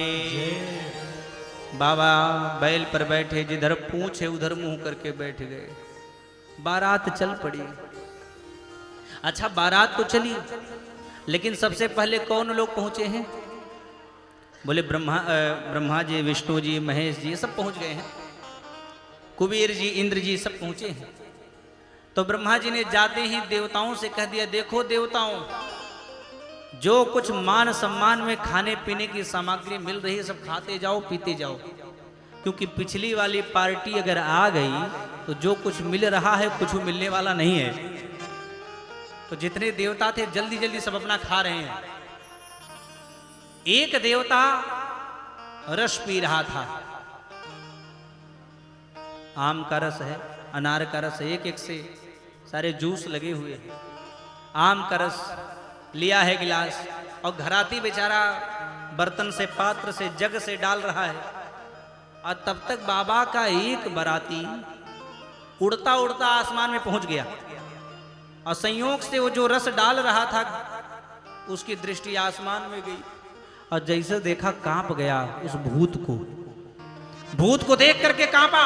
बाबा बैल पर बैठे, जिधर पूंछ है उधर मुंह करके बैठ गए। बारात चल पड़ी। अच्छा बारात तो चली, लेकिन सबसे पहले कौन लोग पहुंचे हैं? बोले ब्रह्मा जी, विष्णु जी, महेश जी सब पहुंच गए हैं। कुबेर जी, इंद्र जी सब पहुंचे हैं। तो ब्रह्मा जी ने जाते ही देवताओं से कह दिया, देखो देवताओं, जो कुछ मान सम्मान में खाने पीने की सामग्री मिल रही है सब खाते जाओ, पीते जाओ, क्योंकि पिछली वाली पार्टी अगर आ गई तो जो कुछ मिल रहा है कुछ मिलने वाला नहीं है। तो जितने देवता थे जल्दी जल्दी सब अपना खा रहे हैं। एक देवता रस पी रहा था। आम का रस है, अनार का रस है, एक एक से सारे जूस लगे हुए हैं। आम का रस लिया है गिलास, और घराती बेचारा बर्तन से, पात्र से, जग से डाल रहा है। और तब तक बाबा का एक बाराती उड़ता उड़ता आसमान में पहुंच गया, और संयोग से वो जो रस डाल रहा था उसकी दृष्टि आसमान में गई, और जैसे देखा कांप गया। उस भूत को देख करके कांपा,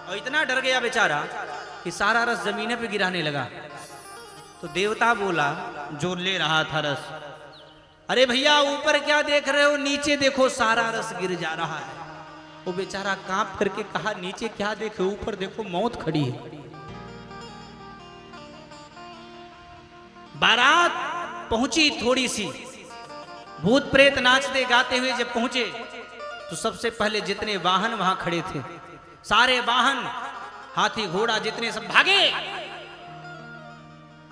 और इतना डर गया बेचारा कि सारा रस जमीन पे गिराने लगा। तो देवता बोला जो ले रहा था रस, अरे भैया ऊपर क्या देख रहे हो, नीचे देखो सारा रस गिर जा रहा है। वो बेचारा कांप करके कहा, नीचे क्या देखे, ऊपर देखो मौत खड़ी है। बारात पहुंची थोड़ी सी, भूत प्रेत नाचते गाते हुए जब पहुंचे तो सबसे पहले जितने वाहन वहां खड़े थे, सारे वाहन, हाथी घोड़ा जितने सब भागे।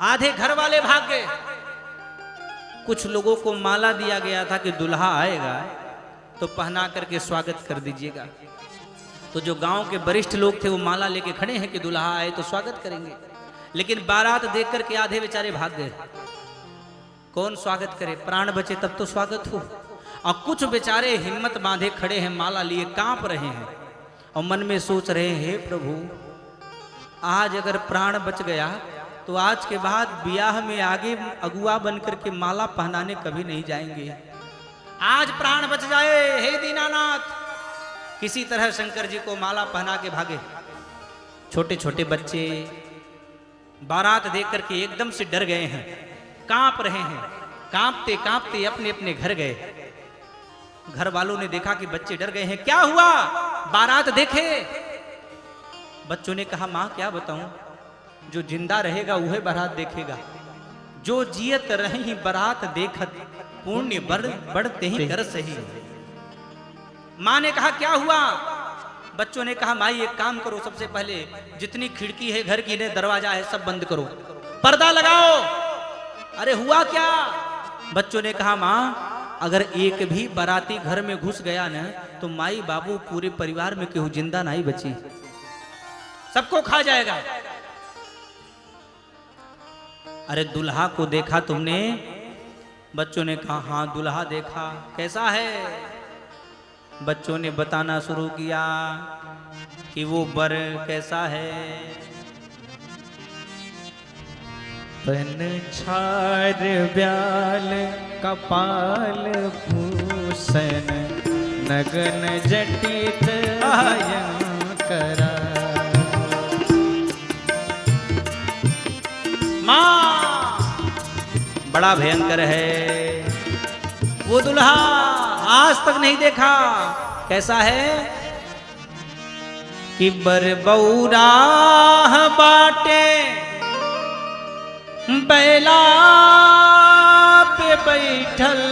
आधे घर वाले भाग गए। कुछ लोगों को माला दिया गया था कि दुल्हा आएगा तो पहना करके स्वागत कर दीजिएगा। तो जो गांव के वरिष्ठ लोग थे वो माला लेके खड़े हैं कि दुल्हा आए तो स्वागत करेंगे। लेकिन बारात देख करके आधे बेचारे भाग गए। कौन स्वागत करे, प्राण बचे तब तो स्वागत हो। और कुछ बेचारे हिम्मत बांधे खड़े हैं, माला लिए कांप रहे हैं, और मन में सोच रहे हैं, हे प्रभु, आज अगर प्राण बच गया तो आज के बाद ब्याह में आगे अगुआ बनकर के माला पहनाने कभी नहीं जाएंगे। आज प्राण बच जाए, हे दीनानाथ। किसी तरह शंकर जी को माला पहना के भागे। छोटे छोटे बच्चे बारात देख करके एकदम से डर गए हैं, कांप रहे हैं। कांपते कांपते अपने अपने घर गए। घर वालों ने देखा कि बच्चे डर गए हैं। क्या हुआ, बारात देखे? बच्चों ने कहा, मां क्या बताऊं, जो जिंदा रहेगा वह बारात देखेगा, जो जियत रही बारात देखत, पुण्य बढ़ते ही कर सही। मां ने कहा, क्या हुआ? बच्चों ने कहा, माई एक काम करो, सबसे पहले जितनी खिड़की है घर की, ने दरवाजा है, सब बंद करो, पर्दा लगाओ। अरे हुआ क्या? बच्चों ने कहा माँ अगर एक भी बाराती घर में घुस गया न तो माई बाबू पूरे परिवार में केहू जिंदा नहीं बची, सबको खा जाएगा। अरे दुल्हा को देखा तुमने? बच्चों ने कहा हाँ दुल्हा देखा। कैसा है? बच्चों ने बताना शुरू किया कि वो बर कैसा है। तन छार ब्याल कपाल भूषण नगन जटित करा। माँ बड़ा भयंकर है वो दुल्हा, आज तक नहीं देखा। कैसा है कि बरबौरा बाटे बैला पे बैठल,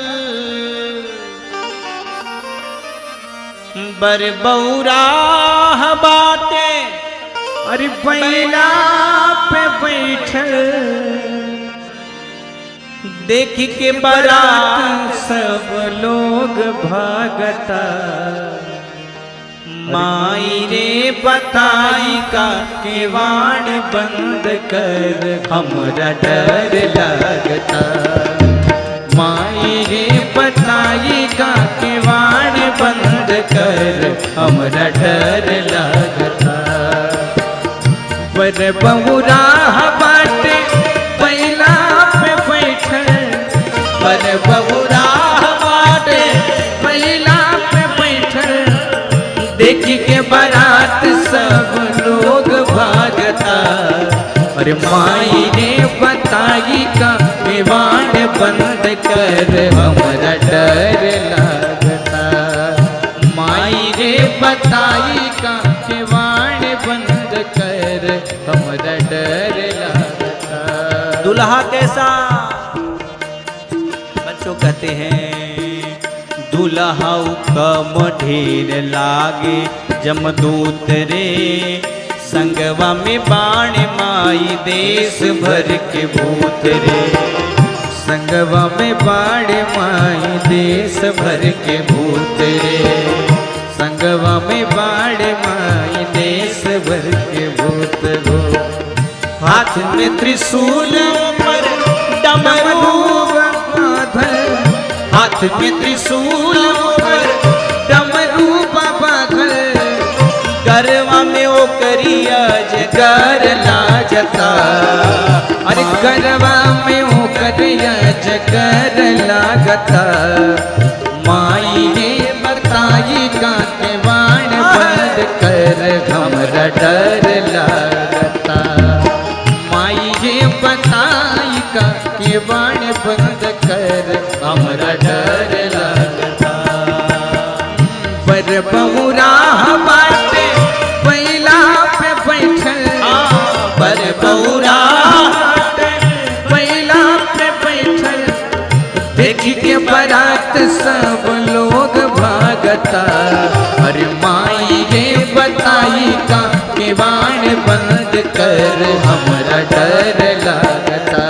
बरबौरा बाटे अरे बैला पे बैठल देख के बारात सब लोग भागता। माई रे बताई का केवाड़ बंद कर हमरा डर लगता। माई रे बताई का केवाड़ बंद कर हमरा डर लगता। पर बहुरा बाटे बैला पे बैठल, पर बहुरा बाटे बैला पे बैठल देख के बारात सब लोग भागता। अरे माई ने बताई का केवाड़ बंद कर हमरा डर लगता। माई ने बताई का केवाड़ बंद कर हमरा डर लगता। दुल्हा कैसा? बच्चों कहते हैं दुल्हा कम ढेर लागे जमदूत रे, संगवा में बाण माई देश भर के भूत रे। संगवा में बाण माई देश भर के भूत रे। संगवा में बाण माई देश भर के भूत हो। हाथ में त्रिशूल पर डमरू बांधल, हाथ में त्रिशूल पर डमरू बांधल गरवा में ओ करिया जगर लाजता। अरे गरवा में हो करिया जगर लागता। माई ने बताई का केवाड़ बंद कर हमरा डर लगता। माई ने बताई का केवाड़ बंद कर हमरा डर लगता। पर बहुरा बाटे बैला पे बैठल, पर बौरा बैला पे बैठल देख के बारात सब लोग भागता। अरे माई रे बताई का केवाड़ बंद कर हमरा डर लगता।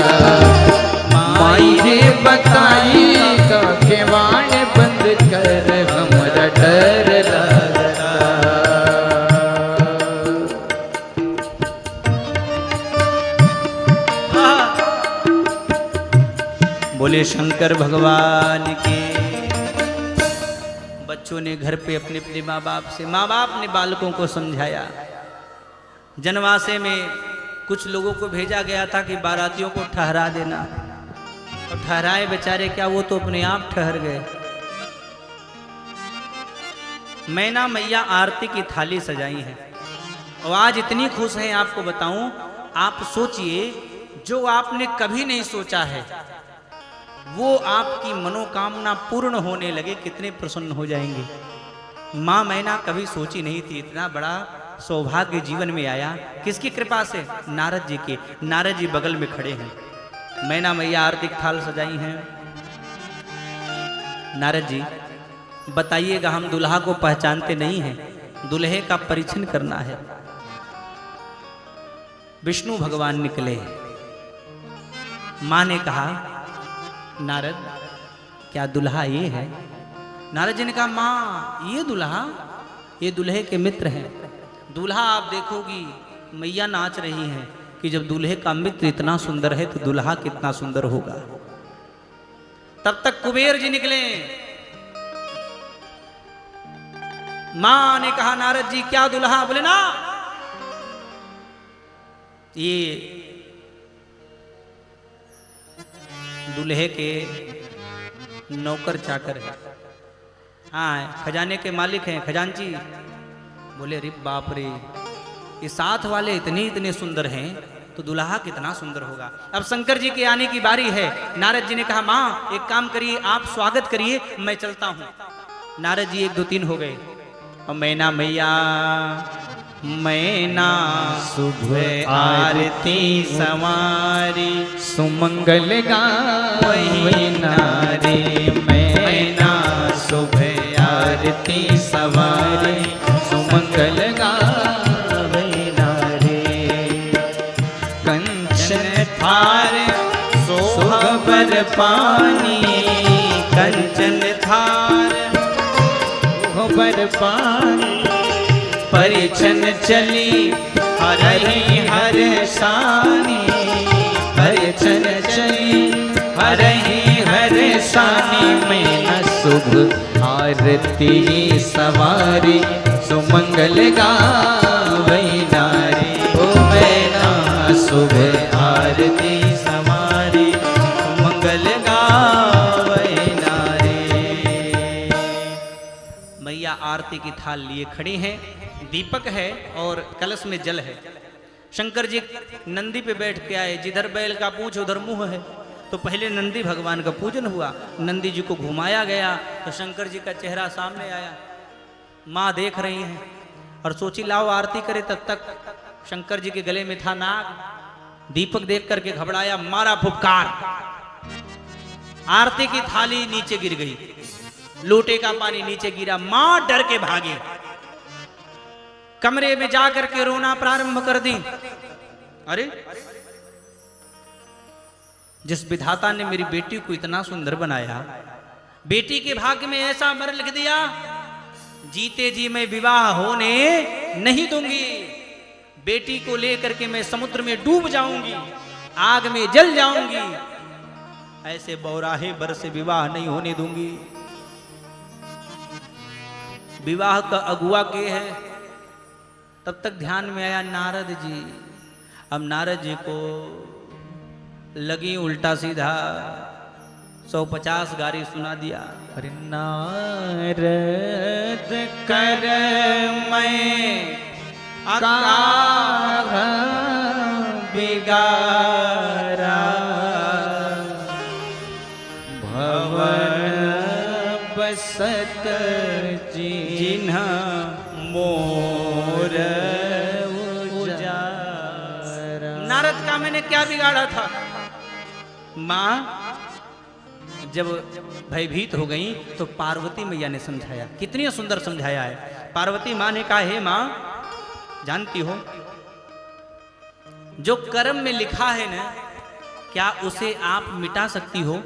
माई रे बताई का केवाड़ बंद कर हमरा डर लगता। बोले शंकर भगवान के। बच्चों ने घर पे अपने अपने माँ बाप ने बालकों को समझाया। जनवासे में कुछ लोगों को भेजा गया था कि बारातियों को ठहरा देना, और ठहराए बेचारे क्या, वो तो अपने आप ठहर गए। मैना मैया आरती की थाली सजाई है और आज इतनी खुश हैं आपको बताऊं। आप सोचिए जो आपने कभी नहीं सोचा है वो आपकी मनोकामना पूर्ण होने लगे, कितने प्रसन्न हो जाएंगे। माँ मैना कभी सोची नहीं थी इतना बड़ा सौभाग्य जीवन में आया। किसकी कृपा से? नारद जी के। नारद जी बगल में खड़े हैं। मैना मैया आरती की थाल सजाई हैं। नारद जी बताइएगा, हम दुल्हा को पहचानते नहीं हैं, दुल्हे का परीक्षण करना है। विष्णु भगवान निकले। माँ ने कहा नारद क्या दुल्हा ये है? नारद जी ने कहा माँ ये दुल्हा, ये दुल्हे के मित्र हैं। दूल्हा आप देखोगी मैया नाच रही हैं कि जब दूल्हे का मित्र इतना सुंदर है तो दुल्हा कितना सुंदर होगा। तब तक कुबेर जी निकले। मां ने कहा नारद जी क्या दुल्हा? बोले ना ये दूल्हे के नौकर चाकर है। हाँ खजाने के मालिक हैं खजांची। बोले रे बाप रे, ये साथ वाले इतने सुंदर हैं तो दुल्हा कितना सुंदर होगा। अब शंकर जी के आने की बारी है। नारद जी ने कहा माँ एक काम करिए, आप स्वागत करिए, मैं चलता हूँ। नारद जी 1 2 3 हो गए। और मैना मैया मैना सुबह आरती समारी सुमंगल गावै नारे, मैना सुबह आरती सवारी सुमंगल गावै नारे। कंचन थार सोहबर पानी, कंचन थार सोहबर पानी, परिछन चली हरहि हर सानी, परिछन चली हरहि हर सानी। मैना शुभ आरती सवारी सुमंगल गावै नारी। ओ मैना शुभ आरती सवारी सुमंगल गावै नारी। मैया आरती की थाल लिए खड़ी हैं, दीपक है और कलश में जल है। शंकर जी नंदी पे बैठ के आए। जिधर बैल का पूंछ उधर मुंह है, तो पहले नंदी भगवान का पूजन हुआ। नंदी जी को घुमाया गया तो शंकर जी का चेहरा सामने आया। माँ देख रही हैं और सोची लाओ आरती करे। तब तक शंकर जी के गले में था नाग। दीपक देख करके घबराया, मारा फुफकार, आरती की थाली नीचे गिर गई, लोटे का पानी नीचे गिरा। मां डर के भागी, कमरे में जाकर के रोना प्रारंभ कर दी। अरे जिस विधाता ने मेरी बेटी को इतना सुंदर बनाया, बेटी के भाग्य में ऐसा वर लिख दिया, जीते जी मैं विवाह होने नहीं दूंगी। बेटी को लेकर के मैं समुद्र में डूब जाऊंगी, आग में जल जाऊंगी। ऐसे बौराहे वर से विवाह नहीं होने दूंगी। विवाह का अगुआ के है। तब तक ध्यान में आया नारद जी। अब नारद जी को लगी उल्टा सीधा 150 गारी सुना दिया। अरे नारद कर मैं काह बिगारा, भवन बसत जिन्ह मोर उजारा। नारद का मैंने क्या बिगाड़ा था? मां जब भयभीत हो गई तो पार्वती मैया ने समझाया। कितनी सुंदर समझाया है। पार्वती मां ने कहा हे मां, जानती हो जो कर्म में लिखा है ना, क्या उसे आप मिटा सकती हो?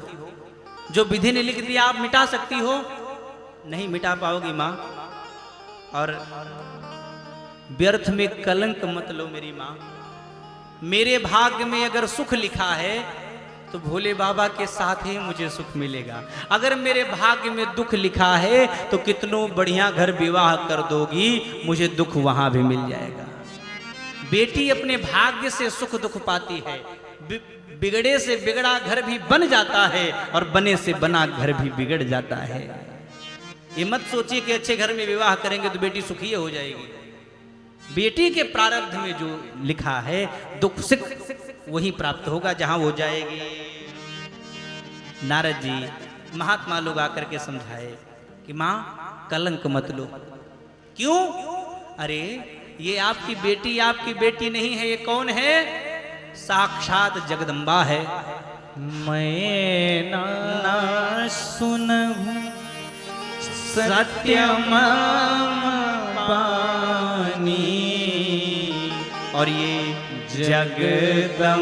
जो विधि ने लिख दिया आप मिटा सकती हो? नहीं मिटा पाओगी मां। और व्यर्थ में कलंक मत लो मेरी मां। मेरे भाग्य में अगर सुख लिखा है तो भोले बाबा के साथ ही मुझे सुख मिलेगा। अगर मेरे भाग्य में दुख लिखा है तो कितनों बढ़िया घर विवाह कर दोगी, मुझे दुख वहां भी मिल जाएगा। बेटी अपने भाग्य से सुख दुख पाती है। बिगड़े से बिगड़ा घर भी बन जाता है और बने से बना घर भी बिगड़ जाता है। ये मत सोचिए कि अच्छे घर में विवाह करेंगे तो बेटी सुखी हो जाएगी। बेटी के प्रारब्ध में जो लिखा है दुख सुख वही प्राप्त होगा जहां वो जाएगी। नारद जी महात्मा लोग आकर के समझाए कि मां कलंक मत लो। क्यों? अरे ये आपकी बेटी नहीं है। ये कौन है? साक्षात जगदम्बा है। मैं ना सुनहूं सत्यम पानी, और ये जगदम्बा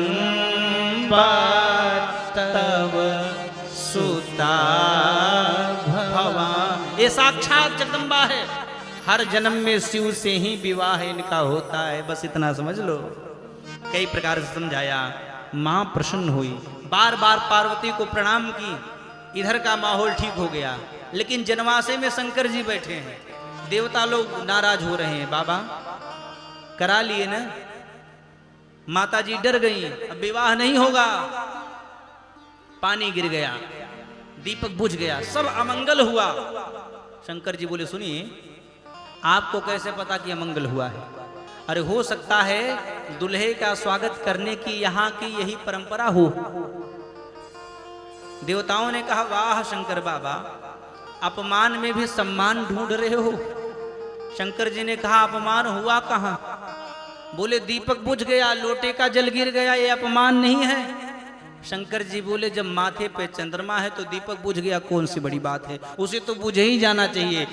तव सुता भवा। ये साक्षात जगदम्बा है, हर जन्म में शिव से ही विवाह इनका होता है, बस इतना समझ लो। कई प्रकार से समझाया, मां प्रसन्न हुई, बार बार पार्वती को प्रणाम की, इधर का माहौल ठीक हो गया। लेकिन जनवासे में शंकर जी बैठे हैं, देवता लोग नाराज हो रहे हैं, बाबा करा लिए ना, माता जी डर गई, अब विवाह नहीं होगा। पानी गिर गया, दीपक बुझ गया, सब अमंगल हुआ। शंकर जी बोले, सुनिए, आपको कैसे पता कि अमंगल हुआ है? अरे हो सकता है दुल्हे का स्वागत करने की यहाँ की यही परंपरा हो। देवताओं ने कहा, वाह शंकर बाबा, अपमान में भी सम्मान ढूंढ रहे हो। शंकर जी ने कहा, अपमान हुआ कहाँ? बोले, दीपक बुझ गया, लोटे का जल गिर गया, ये अपमान नहीं है। शंकर जी बोले, जब माथे पे चंद्रमा है तो दीपक बुझ गया कौन सी बड़ी बात है, उसे तो बुझे ही जाना चाहिए।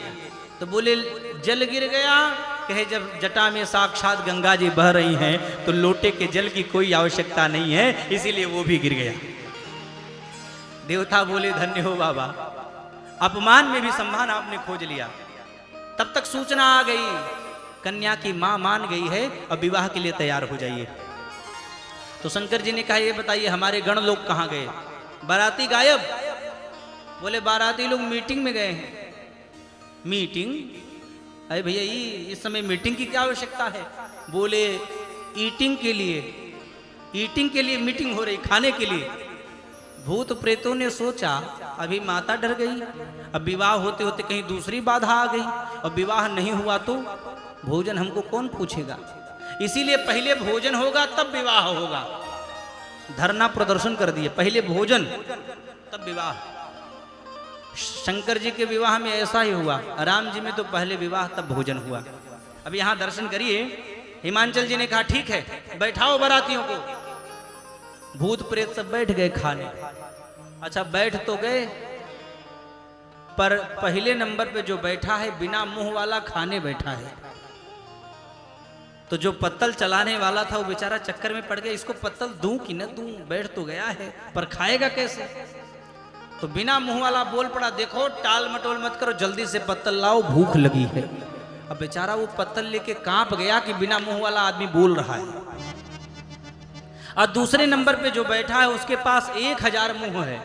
तो बोले, जल गिर गया, कहे जब जटा में साक्षात गंगा जी बह रही हैं तो लोटे के जल की कोई आवश्यकता नहीं है, इसीलिए वो भी गिर गया। देवता बोले, धन्य हो बाबा, अपमान में भी सम्मान आपने खोज लिया। तब तक सूचना आ गई, कन्या की मां मान गई है, अब विवाह के लिए तैयार हो जाइए। तो शंकर जी ने कहा, ये बताइए हमारे गण लोग कहाँ गए? बाराती गायब। बोले, बाराती लोग मीटिंग में गए हैं। मीटिंग? अरे भैया, इस समय मीटिंग की क्या आवश्यकता है? बोले, ईटिंग के लिए, ईटिंग के लिए मीटिंग हो रही, खाने के लिए। भूत प्रेतों ने सोचा, अभी माता डर गई, अब विवाह होते होते कहीं दूसरी बाधा आ गई, और विवाह नहीं हुआ तो भोजन हमको कौन पूछेगा, इसीलिए पहले भोजन होगा तब विवाह होगा। धरना प्रदर्शन कर दिए, पहले भोजन तब विवाह। शंकर जी के विवाह में ऐसा ही हुआ, राम जी में तो पहले विवाह तब भोजन हुआ। अब यहाँ दर्शन करिए। हिमांचल जी ने कहा, ठीक है, बैठाओ बारातियों को। भूत प्रेत सब बैठ गए खाने। अच्छा, बैठ तो गए, पर पहले नंबर पे जो बैठा है बिना मुंह वाला खाने बैठा है। तो जो पत्तल चलाने वाला था वो बेचारा चक्कर में पड़ गया, इसको पत्तल दूं कि न दूं, बैठ तो गया है पर खाएगा कैसे? तो बिना मुंह वाला बोल पड़ा, देखो टाल मटोल मत करो, जल्दी से पत्तल लाओ, भूख लगी है। अब बेचारा वो पत्तल लेके कांप गया कि बिना मुंह वाला आदमी बोल रहा है। और दूसरे नंबर पे जो बैठा है उसके पास 1000 मुंह है।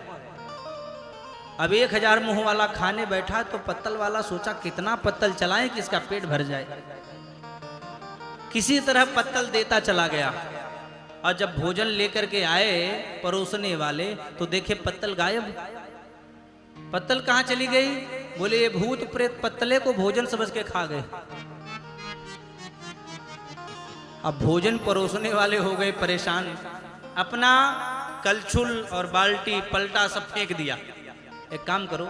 अब 1000 मुंह वाला खाने बैठा, तो पत्तल वाला सोचा कितना पत्तल चलाएं कि इसका पेट भर जाए। किसी तरह पत्तल देता चला गया, और जब भोजन लेकर के आए परोसने वाले तो देखे पत्तल गायब। पत्तल कहाँ चली गई? बोले, ये भूत प्रेत पत्तले को भोजन समझ के खा गए। अब भोजन परोसने वाले हो गए परेशान, अपना कलछुल और बाल्टी पलटा सब फेंक दिया। एक काम करो,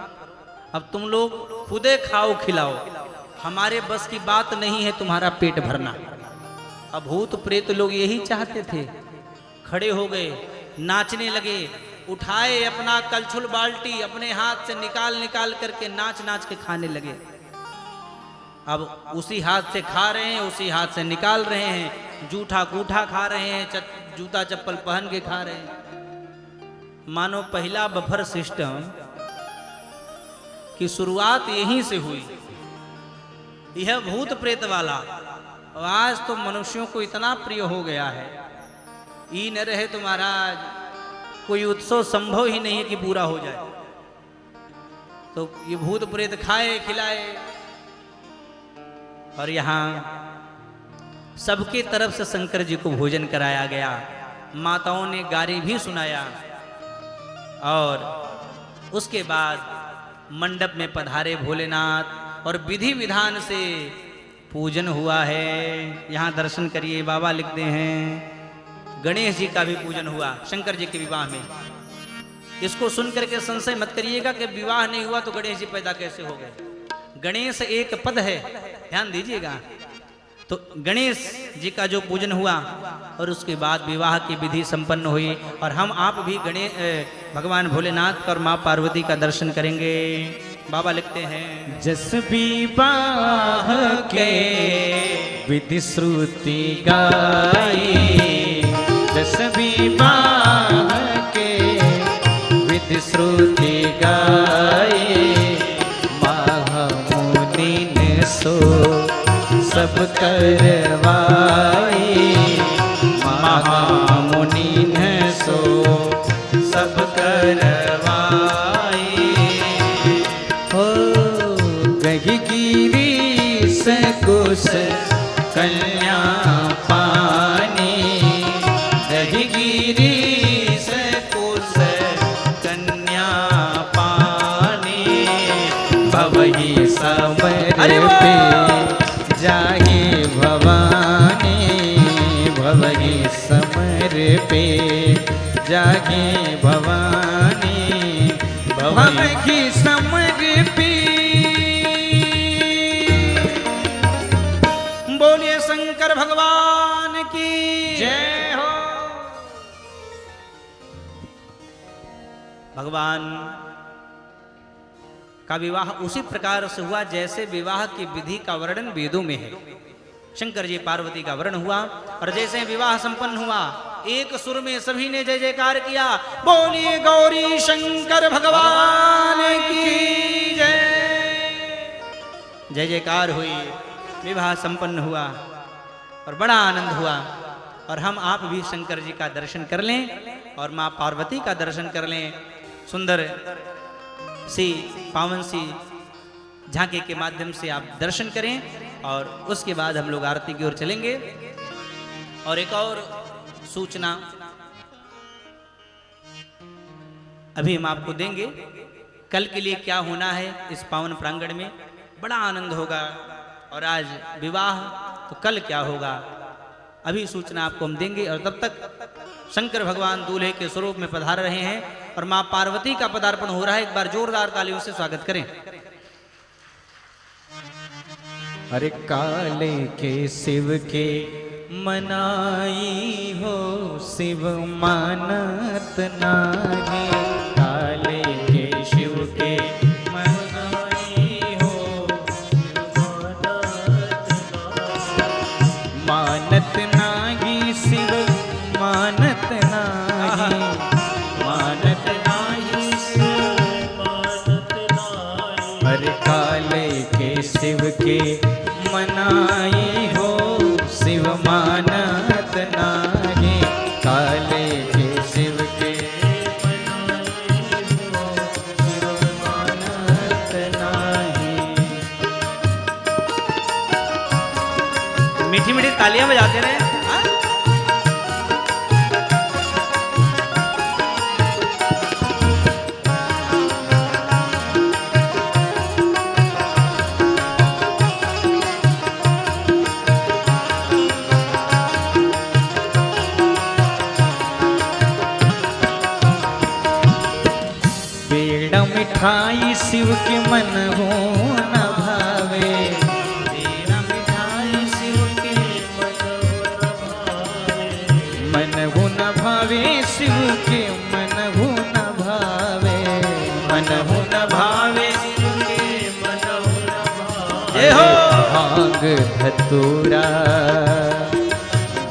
अब तुम लोग खुदे खाओ खिलाओ, हमारे बस की बात नहीं है तुम्हारा पेट भरना। अब भूत प्रेत लोग यही चाहते थे, खड़े हो गए, नाचने लगे, उठाए अपना कलछुल बाल्टी, अपने हाथ से निकाल निकाल करके नाच नाच के खाने लगे। अब उसी हाथ से खा रहे हैं, उसी हाथ से निकाल रहे हैं, जूठा कूठा खा रहे हैं, जूता चप्पल पहन के खा रहे हैं। मानो पहला बफर सिस्टम की शुरुआत यहीं से हुई, यह भूत प्रेत वाला। और आज तो मनुष्यों को इतना प्रिय हो गया है, ई न रहे तो महाराज कोई उत्सव संभव ही नहीं है कि पूरा हो जाए। तो ये भूत प्रेत खाए खिलाए, और यहाँ सबके तरफ से शंकर जी को भोजन कराया गया। माताओं ने गारी भी सुनाया, और उसके बाद मंडप में पधारे भोलेनाथ, और विधि विधान से पूजन हुआ है। यहाँ दर्शन करिए, बाबा लिखते हैं गणेश जी का भी पूजन हुआ शंकर जी के विवाह में। इसको सुन करके संशय मत करिएगा कि विवाह नहीं हुआ तो गणेश जी पैदा कैसे हो गए। गणेश एक पद है, ध्यान दीजिएगा। तो गणेश जी का जो पूजन हुआ, और उसके बाद विवाह की विधि संपन्न हुई, और हम आप भी भगवान भोलेनाथ और माँ पार्वती का दर्शन करेंगे। बाबा लिखते हैं, जस विवाह के विधि श्रुति गाई, जस विवाह के विधि श्रुति गाए, महामुनि ने सो सब करवाए, महामुनि ने सो सब करवाए। हो गही गिरी से कुश कन्या पानी, गही गिरी से कुश कन्या पानी, भवही समर पे जाहि भवानी, भवही समर पे जाहि भवानी, भवही समर पे। बोलिए शंकर भगवान की जय हो। भगवान का विवाह उसी प्रकार से हुआ जैसे विवाह की विधि का वर्णन वेदों में है। शंकर जी पार्वती का वर्ण हुआ और जैसे विवाह संपन्न हुआ एक सुर में सभी ने जय जयकार किया, बोलिए गौरी शंकर भगवान की जय। जय जयकार हुई, विवाह संपन्न हुआ और बड़ा आनंद हुआ। और हम आप भी शंकर जी का दर्शन कर लें और माँ पार्वती का दर्शन कर लें। सुंदर सी पावन सी झांकी के माध्यम से आप दर्शन करें और उसके बाद हम लोग आरती की ओर चलेंगे। और एक और सूचना अभी हम आपको देंगे, कल के लिए क्या होना है इस पावन प्रांगण में, बड़ा आनंद होगा। और आज विवाह तो कल क्या होगा अभी सूचना आपको हम देंगे। और तब तक शंकर भगवान दूल्हे के स्वरूप में पधार रहे हैं और मां पार्वती का पदार्पण हो रहा है। एक बार जोरदार तालियों से स्वागत करें। अरे काले के शिव के मनाई हो, शिव मानत नाही, काले के शिव के मनाई हो, मानत नाही, शिव मानत नाही, मानत नाही, अरे काले के शिव के मनाई हो, शिव मानत नाही, काले के शिव के मनाई हो, शिव मानत नाही। मीठी मीठी तालियां बजाते रहे। मिठाई शिव के मन हो न भावे, तेरा मिठाई शिव के मन हो न भावे, शिव के मन हो न भावे, मन हो न भावे, शिव के मन हो न भावे। भांग धतूरा,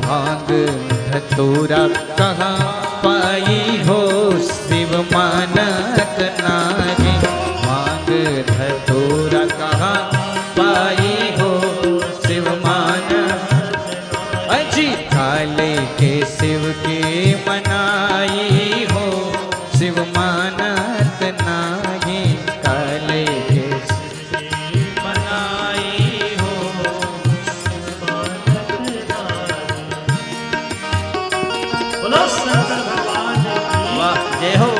भांग धतूरा कहाँ पाई हो, शिव मानत नाही, भांग धतूरा कहाँ पाई हो, शिव मानत। अजी काले के शिव के मनाई हो, शिव मानत नाही, काले के शिव के मनाई हो, शिव मानत नाही। वाह जय हो।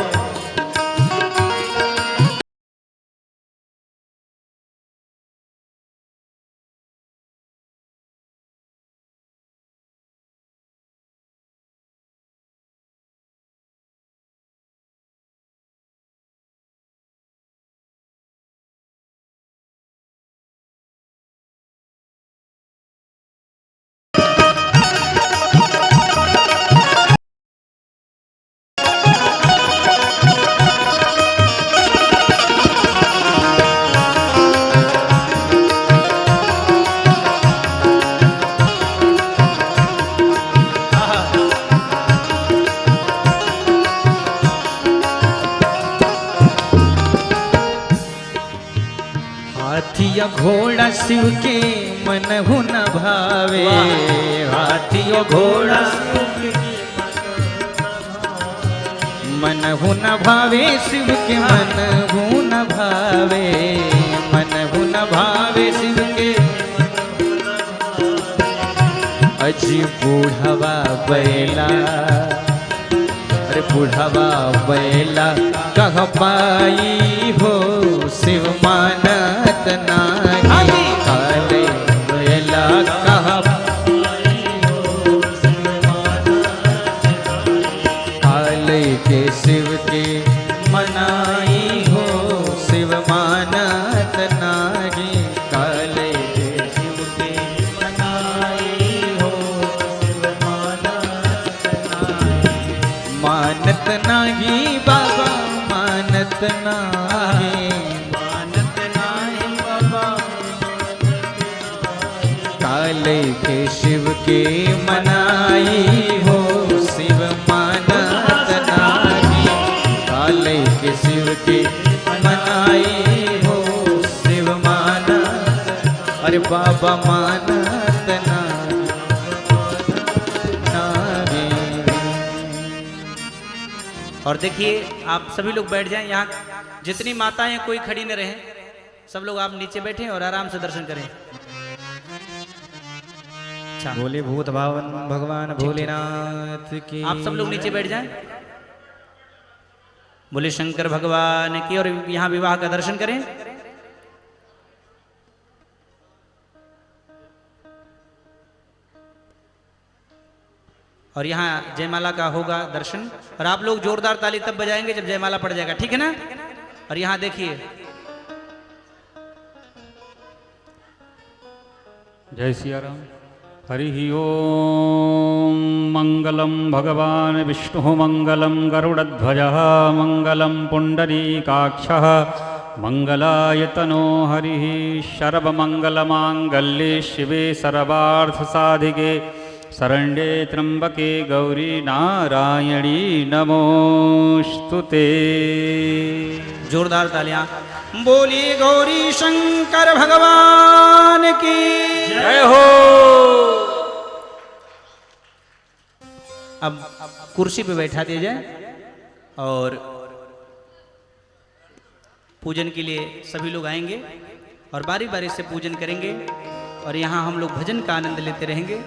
हाथी या घोड़ा शिव के मनहु न भावे, हाथी या घोड़ा मनहु न भावे, शिव के मनहु न भावे, मनहु न भावे शिव के। अजी बूढ़वा बैला, अरे बूढ़वा बैला कह पाई हो, शिव मानत नाही, काले बैला कह काले के शिव के मनाई हो, शिव मानत नाही, काले के शिव के मनाई हो, शिव मानत नाही, मानत नाही बाबा मानत नाही, मानत नाही बाबा, काले के शिव के मनाई हो, शिव मानत नाही, काले के शिव के मनाई हो, शिव मानत, अरे बाबा मानत नाही, नाही। और देखिए आप सभी लोग बैठ जाएं, यहाँ जितनी माताएं कोई खड़ी न रहे, सब लोग आप नीचे बैठे और आराम से दर्शन करें। अच्छा, बोले भूत भावन भगवान भोलेनाथ की। आप सब लोग नीचे बैठ जाएं। बोले शंकर भगवान की। और यहाँ विवाह का दर्शन करें। और यहाँ जयमाला का होगा दर्शन। और आप लोग जोरदार ताली तब बजाएंगे जब जयमाला पड़ जाएगा, ठीक है ना। और यहाँ देखिए, जय सिया राम। हरि ओम। मंगलम भगवान विष्णु मंगलम गरुड़ध्वज मंगलम पुंडरीकाक्षः मंगलायतनो हरि। सर्वमंगलमांगल्ये शिवे सर्वार्थसाधिके शरण्ये त्र्यंबके गौरी नारायणी नमोस्तुते। जोरदार तालियां। बोली गौरी शंकर भगवान की जय हो। अब कुर्सी पे बैठा दिया जाए और पूजन के लिए सभी लोग आएंगे और बारी बारी से पूजन करेंगे और यहाँ हम लोग भजन का आनंद लेते रहेंगे।